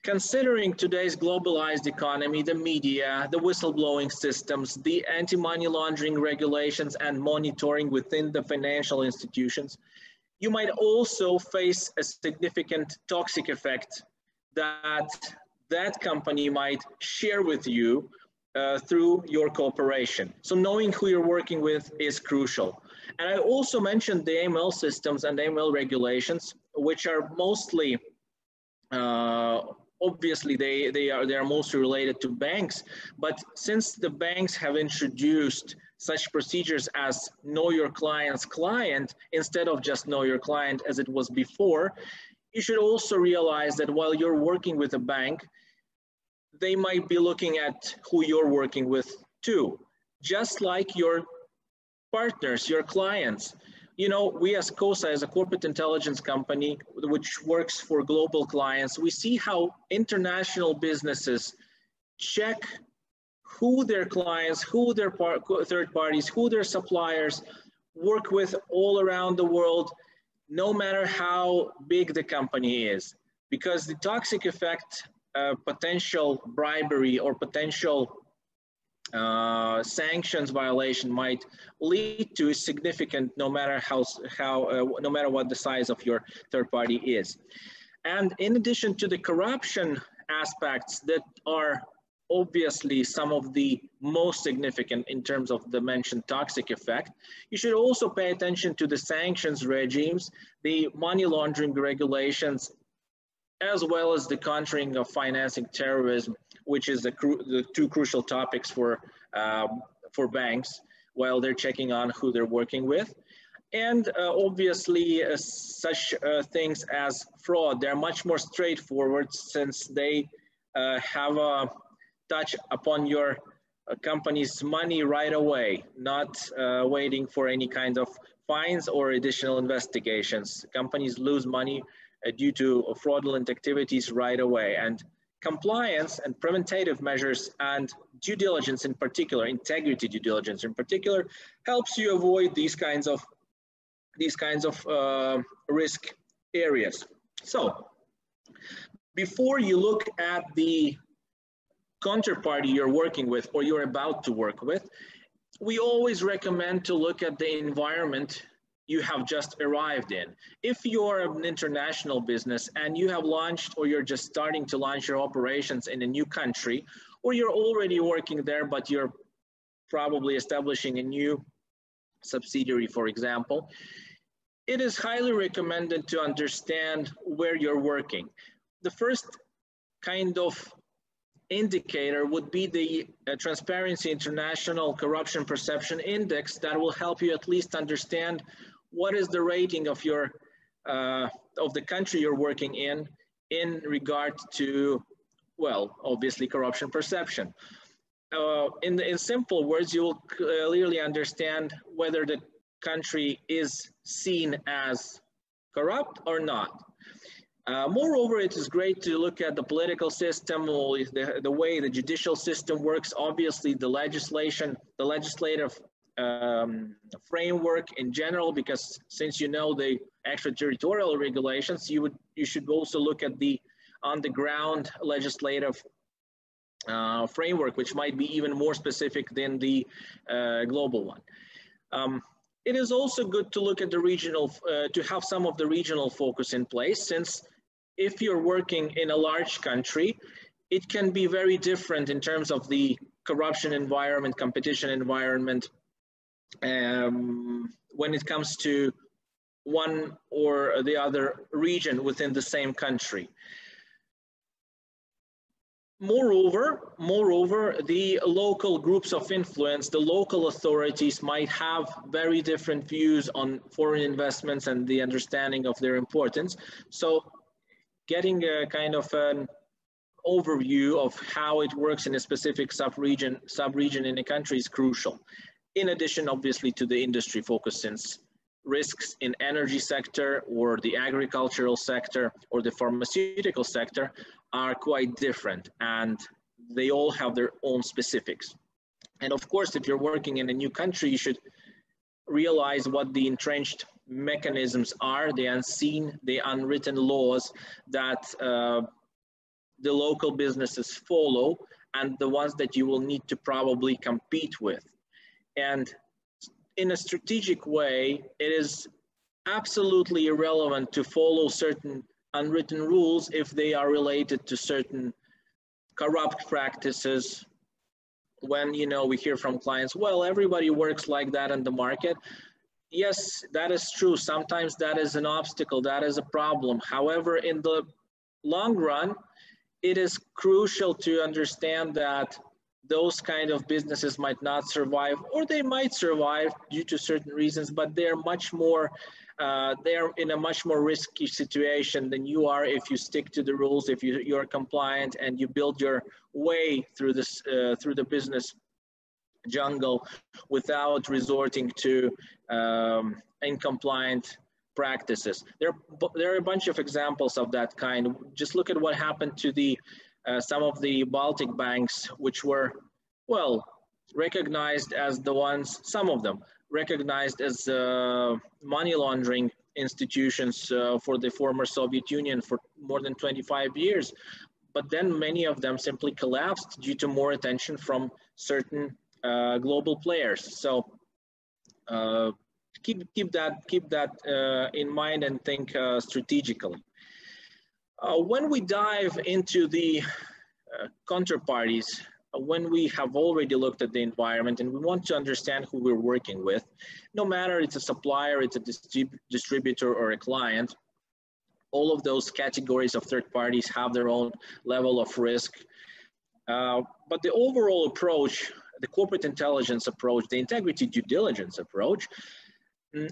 considering today's globalized economy, the media, the whistleblowing systems, the anti-money laundering regulations and monitoring within the financial institutions, you might also face a significant toxic effect that that company might share with you through your cooperation. So knowing who you're working with is crucial. And I also mentioned the AML systems and AML regulations, which are mostly, obviously they are mostly related to banks, but since the banks have introduced such procedures as know your client's client instead of just know your client as it was before, you should also realize that while you're working with a bank, they might be looking at who you're working with too, just like your partners, your clients. You know, we as COSA, as a corporate intelligence company, which works for global clients, we see how international businesses check who their clients, who their third parties, who their suppliers work with all around the world, no matter how big the company is. Because the toxic effect, potential bribery or potential sanctions violation might lead to is significant, no matter no matter what the size of your third party is. And in addition to the corruption aspects that are obviously some of the most significant in terms of the mentioned toxic effect, you should also pay attention to the sanctions regimes, the money laundering regulations, as well as the countering of financing terrorism, which is the two crucial topics for banks while they're checking on who they're working with. And obviously such things as fraud, they're much more straightforward since they have a touch upon your company's money right away, not waiting for any kind of fines or additional investigations. Companies lose money due to fraudulent activities right away. And compliance and preventative measures and due diligence in particular, integrity due diligence in particular, helps you avoid these kinds of risk areas. So before you look at the counterparty you're working with or you're about to work with, we always recommend to look at the environment you have just arrived in. If you're an international business and you have launched or you're just starting to launch your operations in a new country, or you're already working there, but you're probably establishing a new subsidiary, for example, it is highly recommended to understand where you're working. The first kind of indicator would be the Transparency International Corruption Perception Index that will help you at least understand what is the rating of your of the country you're working in regard to, well, obviously corruption perception. In simple words, you will clearly understand whether the country is seen as corrupt or not. Moreover, it is great to look at the political system, or the way the judicial system works, obviously the legislation, the legislative framework in general, because since you know the extraterritorial regulations, you should also look at the on-the-ground legislative framework, which might be even more specific than the global one. It is also good to look at the regional, to have some of the regional focus in place, since if you're working in a large country, it can be very different in terms of the corruption environment, competition environment, when it comes to one or the other region within the same country. Moreover, the local groups of influence, the local authorities might have very different views on foreign investments and the understanding of their importance. So getting a kind of an overview of how it works in a specific sub-region in a country is crucial. In addition, obviously, to the industry focus, since risks in energy sector or the agricultural sector or the pharmaceutical sector are quite different, and they all have their own specifics. And of course, if you're working in a new country, you should realize what the entrenched mechanisms are, the unseen, the unwritten laws that the local businesses follow, and the ones that you will need to probably compete with. And in a strategic way, it is absolutely irrelevant to follow certain unwritten rules if they are related to certain corrupt practices. When, you know, we hear from clients, well, everybody works like that in the market. Yes, that is true. Sometimes that is an obstacle, that is a problem. However, in the long run, it is crucial to understand that those kind of businesses might not survive, or they might survive due to certain reasons, but they're much more, they're in a much more risky situation than you are if you stick to the rules, if you're compliant and you build your way through this, through the business jungle without resorting to incompliant practices. There are a bunch of examples of that kind. Just look at what happened to the some of the Baltic banks, which were, well, recognized as the ones, some of them recognized as money laundering institutions for the former Soviet Union for more than 25 years. But then many of them simply collapsed due to more attention from certain global players. So keep that in mind and think strategically. When we dive into the counterparties, when we have already looked at the environment and we want to understand who we're working with, no matter it's a supplier, it's a distributor or a client, all of those categories of third parties have their own level of risk. But the overall approach, the corporate intelligence approach, the integrity due diligence approach,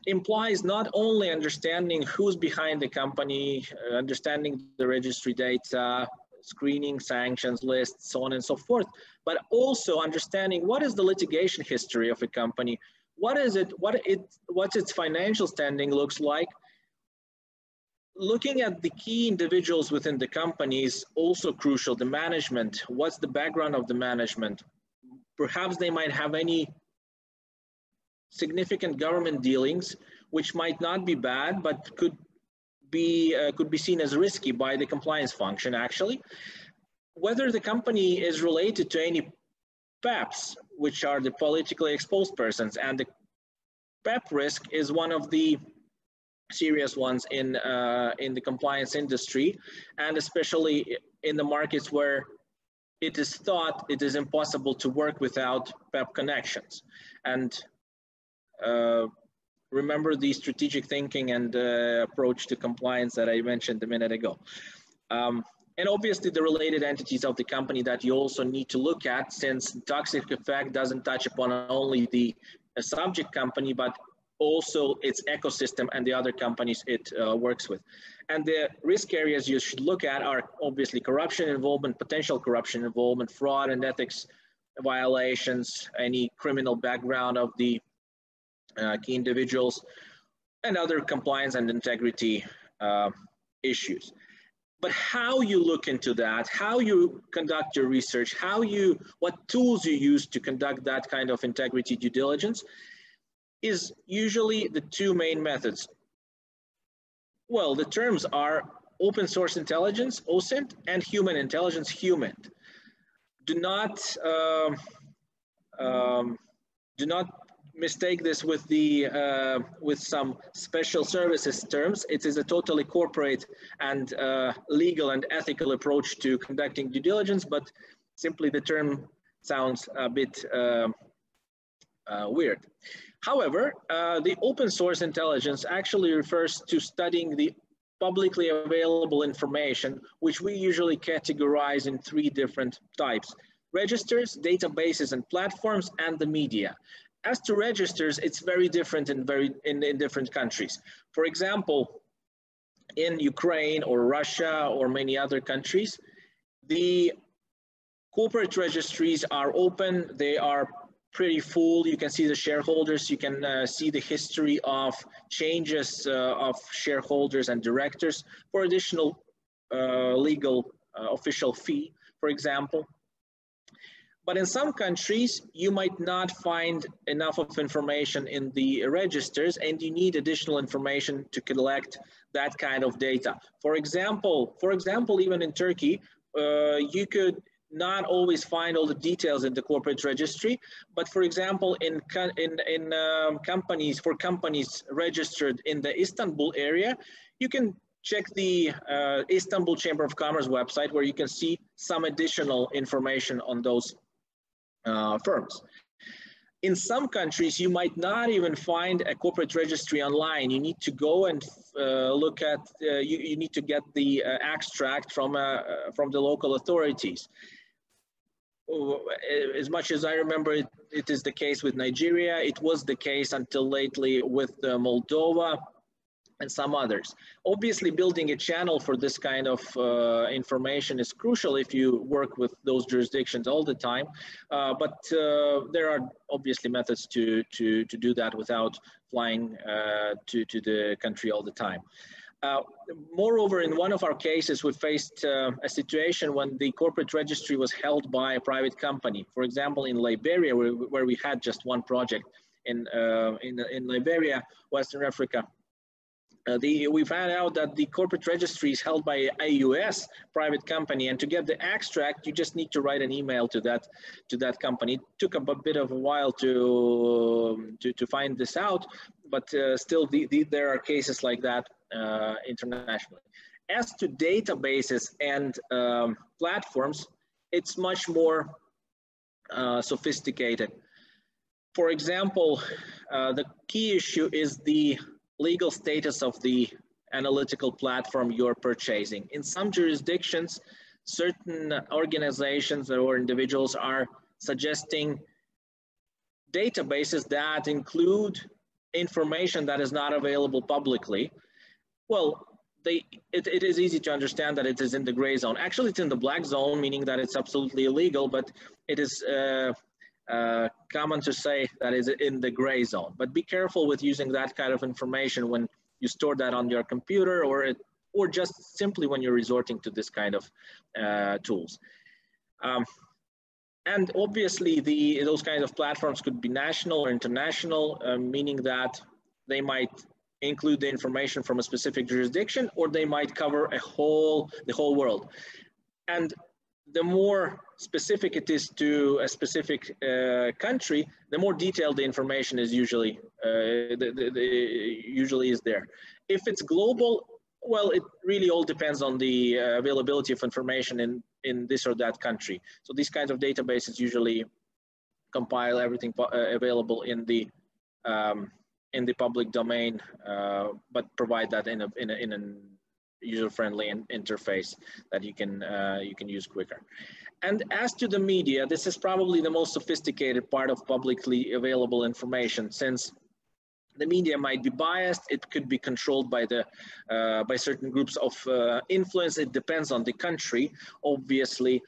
implies not only understanding who's behind the company, understanding the registry data, screening sanctions lists, so on and so forth, but also understanding what is the litigation history of a company, what's its financial standing looks like. Looking at the key individuals within the company is also crucial. The management, what's the background of the management? Perhaps they might have any significant government dealings, which might not be bad, but could be seen as risky by the compliance function, actually. Whether the company is related to any PEPs, which are the politically exposed persons, and the PEP risk is one of the serious ones in the compliance industry, and especially in the markets where it is thought it is impossible to work without PEP connections. And remember the strategic thinking and approach to compliance that I mentioned a minute ago. And obviously the related entities of the company that you also need to look at, since toxic effect doesn't touch upon only the subject company, but also its ecosystem and the other companies it works with. And the risk areas you should look at are obviously corruption involvement, potential corruption involvement, fraud and ethics violations, any criminal background of the key individuals, and other compliance and integrity issues. But how you look into that, how you conduct your research, what tools you use to conduct that kind of integrity due diligence is usually the two main methods. Well, the terms are open source intelligence, OSINT, and human intelligence, HUMINT. Do not mistake this with with some special services terms. It is a totally corporate and legal and ethical approach to conducting due diligence, but simply the term sounds a bit weird. However, the open source intelligence actually refers to studying the publicly available information, which we usually categorize in three different types: registers, databases and platforms, and the media. As to registers, it's very different in different countries. For example, in Ukraine or Russia or many other countries, the corporate registries are open, they are pretty full. You can see the shareholders, you can see the history of changes of shareholders and directors for additional legal official fee, for example. But in some countries, you might not find enough of information in the registers, and you need additional information to collect that kind of data. For example, even in Turkey, you could not always find all the details in the corporate registry, but for example, for companies registered in the Istanbul area, you can check the Istanbul Chamber of Commerce website, where you can see some additional information on those firms. In some countries, you might not even find a corporate registry online. You need to go and look at, you need to get the extract from the local authorities. As much as I remember, it is the case with Nigeria. It was the case until lately with Moldova and some others. Obviously, building a channel for this kind of information is crucial if you work with those jurisdictions all the time. But there are obviously methods to do that without flying to the country all the time. Moreover, in one of our cases, we faced a situation when the corporate registry was held by a private company. For example, in Liberia, where we had just one project in Liberia, Western Africa. We found out that the corporate registry is held by a US private company, and to get the extract, you just need to write an email to that company. It took a bit of a while to find this out, but still there are cases like that internationally. As to databases and platforms, it's much more sophisticated. For example, the key issue is the legal status of the analytical platform you're purchasing. In some jurisdictions, certain organizations or individuals are suggesting databases that include information that is not available publicly. Well, it is easy to understand that it is in the gray zone. Actually, it's in the black zone, meaning that it's absolutely illegal, but it is common to say that is in the gray zone. But be careful with using that kind of information when you store that on your computer, or just simply when you're resorting to this kind of tools. And obviously, those kinds of platforms could be national or international, meaning that they might include the information from a specific jurisdiction, or they might cover the whole world. And the more specific it is to a specific country, the more detailed the information is usually is there. If it's global, well, it really all depends on the availability of information in this or that country. So these kinds of databases usually compile everything available in the public domain, but provide that in a user-friendly interface that you can use quicker. And as to the media, this is probably the most sophisticated part of publicly available information, since the media might be biased. It could be controlled by certain groups of influence. It depends on the country, obviously.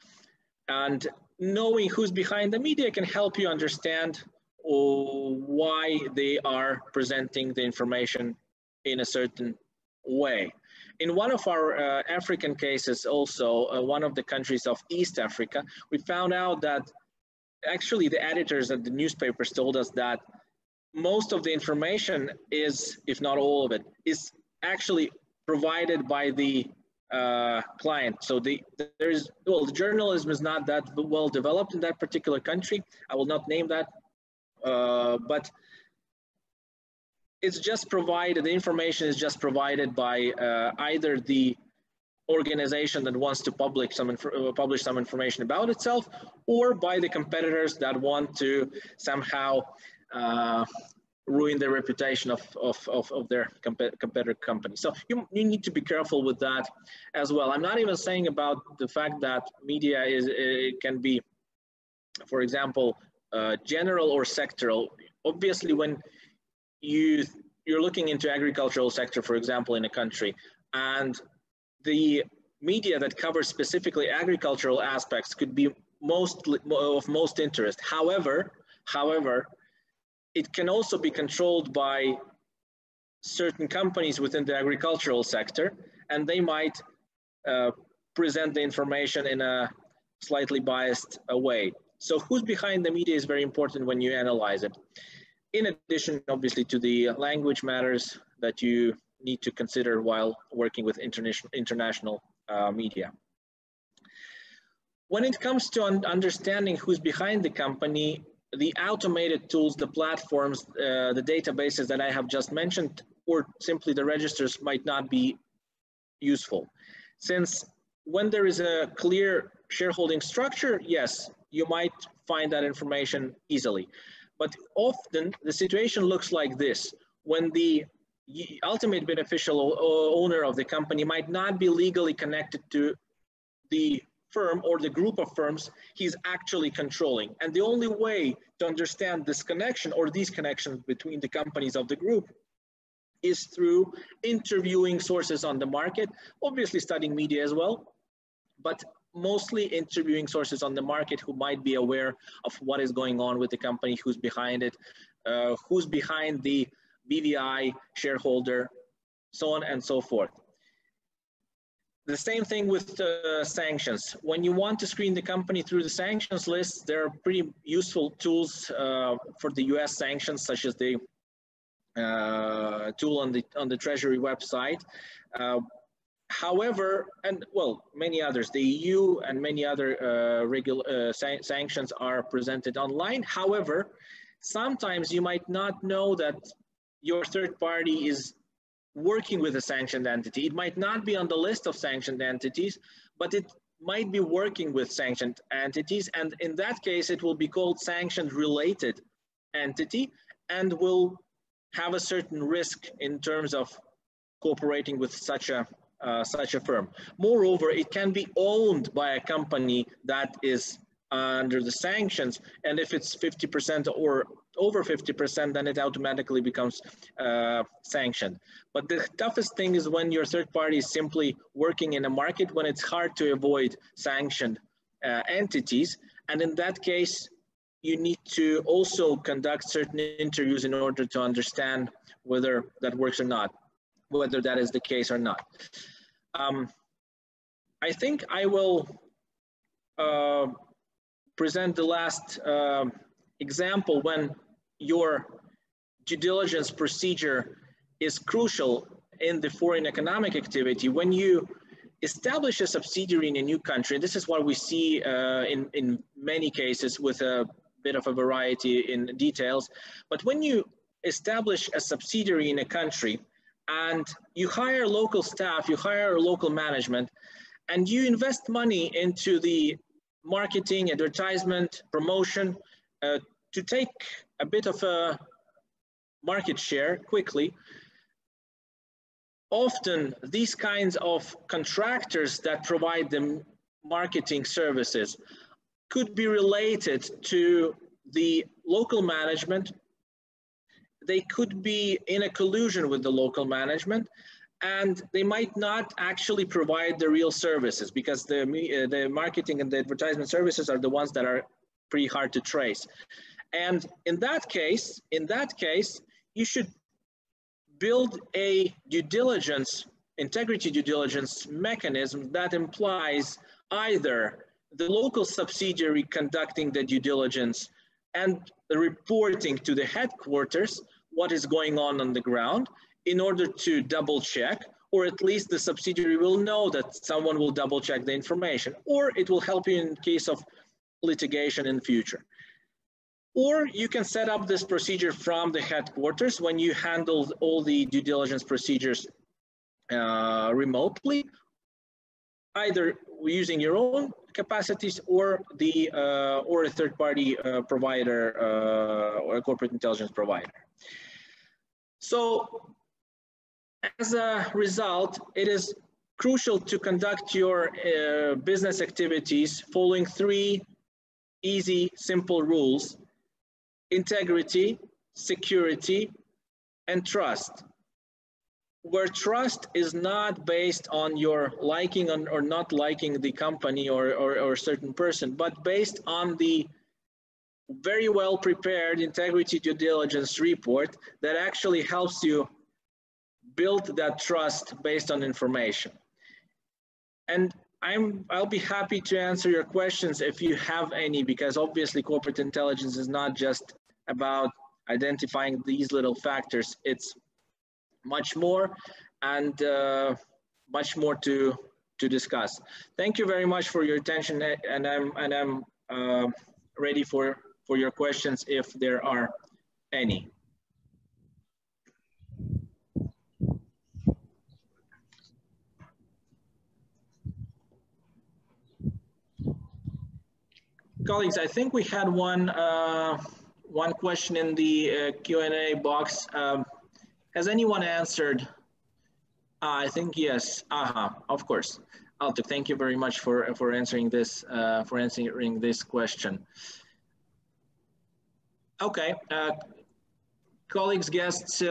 And knowing who's behind the media can help you understand why they are presenting the information in a certain way. In one of our African cases also, one of the countries of East Africa, we found out that actually the editors at the newspapers told us that most of the information is, if not all of it, is actually provided by the client. So the journalism is not that well developed in that particular country. I will not name that, but it's just provided, the information is just provided by either the organization that wants to publish some information about itself, or by the competitors that want to somehow ruin the reputation of their competitor company. So you need to be careful with that as well. I'm not even saying about the fact that media can be, for example, general or sectoral. Obviously, when you're looking into agricultural sector, for example, in a country, and the media that covers specifically agricultural aspects could be of most interest. However, However, it can also be controlled by certain companies within the agricultural sector, and they might present the information in a slightly biased way. So who's behind the media is very important when you analyze it. In addition, obviously, to the language matters that you need to consider while working with international media. When it comes to understanding who's behind the company, the automated tools, the platforms, the databases that I have just mentioned, or simply the registers might not be useful. Since when there is a clear shareholding structure, yes, you might find that information easily. But often the situation looks like this: when the ultimate beneficial owner of the company might not be legally connected to the firm or the group of firms he's actually controlling. And the only way to understand this connection or these connections between the companies of the group is through interviewing sources on the market, obviously studying media as well, but mostly interviewing sources on the market who might be aware of what is going on with the company, who's behind it, who's behind the BVI shareholder, so on and so forth. The same thing with sanctions. When you want to screen the company through the sanctions list, there are pretty useful tools for the US sanctions, such as the tool on the Treasury website. However, and well, many others, the EU and many other sanctions are presented online. However, sometimes you might not know that your third party is working with a sanctioned entity. It might not be on the list of sanctioned entities, but it might be working with sanctioned entities. And in that case, it will be called sanctioned related entity and will have a certain risk in terms of cooperating with such a firm. Moreover, it can be owned by a company that is under the sanctions, and if it's 50% or over 50%, then it automatically becomes sanctioned. But the toughest thing is when your third party is simply working in a market when it's hard to avoid sanctioned entities, and in that case, you need to also conduct certain interviews in order to understand whether that works or not, whether that is the case or not. I think I will present the last example when your due diligence procedure is crucial in the foreign economic activity. When you establish a subsidiary in a new country, this is what we see in many cases with a bit of a variety in details, but when you establish a subsidiary in a country and you hire local staff, you hire local management, and you invest money into the marketing, advertisement, promotion to take a bit of a market share quickly. Often these kinds of contractors that provide the marketing services could be related to the local management. They could be in a collusion with the local management, and they might not actually provide the real services because the marketing and the advertisement services are the ones that are pretty hard to trace. And in that case, you should build a due diligence, integrity due diligence mechanism that implies either the local subsidiary conducting the due diligence and the reporting to the headquarters what is going on the ground in order to double check, or at least the subsidiary will know that someone will double check the information, or it will help you in case of litigation in the future. Or you can set up this procedure from the headquarters when you handle all the due diligence procedures remotely, either using your own capacities or a third-party provider or a corporate intelligence provider. So as a result, it is crucial to conduct your business activities following 3 easy, simple rules: integrity, security, and trust. Where trust is not based on your liking or not liking the company or a certain person, but based on the very well prepared integrity due diligence report that actually helps you build that trust based on information. And I'll be happy to answer your questions if you have any, because obviously corporate intelligence is not just about identifying these little factors. It's much more, and much more to discuss. Thank you very much for your attention, and I'm ready for your questions if there are any. Colleagues, I think we had one question in the Q&A box. Has anyone answered? I think yes. Of course. Altuk, thank you very much for answering this question. Okay, colleagues, guests,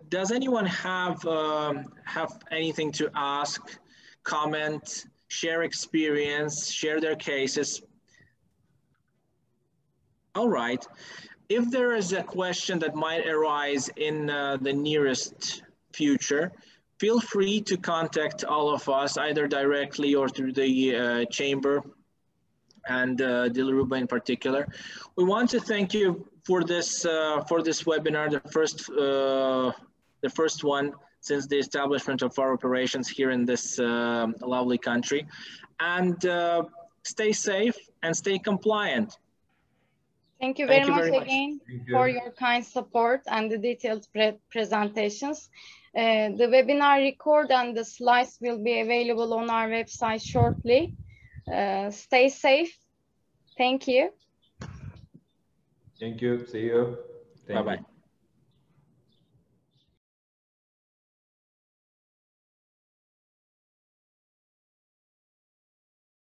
does anyone have anything to ask, comment, share experience, share their cases? All right. If there is a question that might arise in the nearest future, feel free to contact all of us, either directly or through the chamber, and Dilruba in particular. We want to thank you for this webinar, the first one since the establishment of our operations here in this lovely country. And stay safe and stay compliant. Thank you very much again for your kind support and the detailed presentations. The webinar record and the slides will be available on our website shortly. Stay safe. Thank you. Thank you. See you. Bye-bye.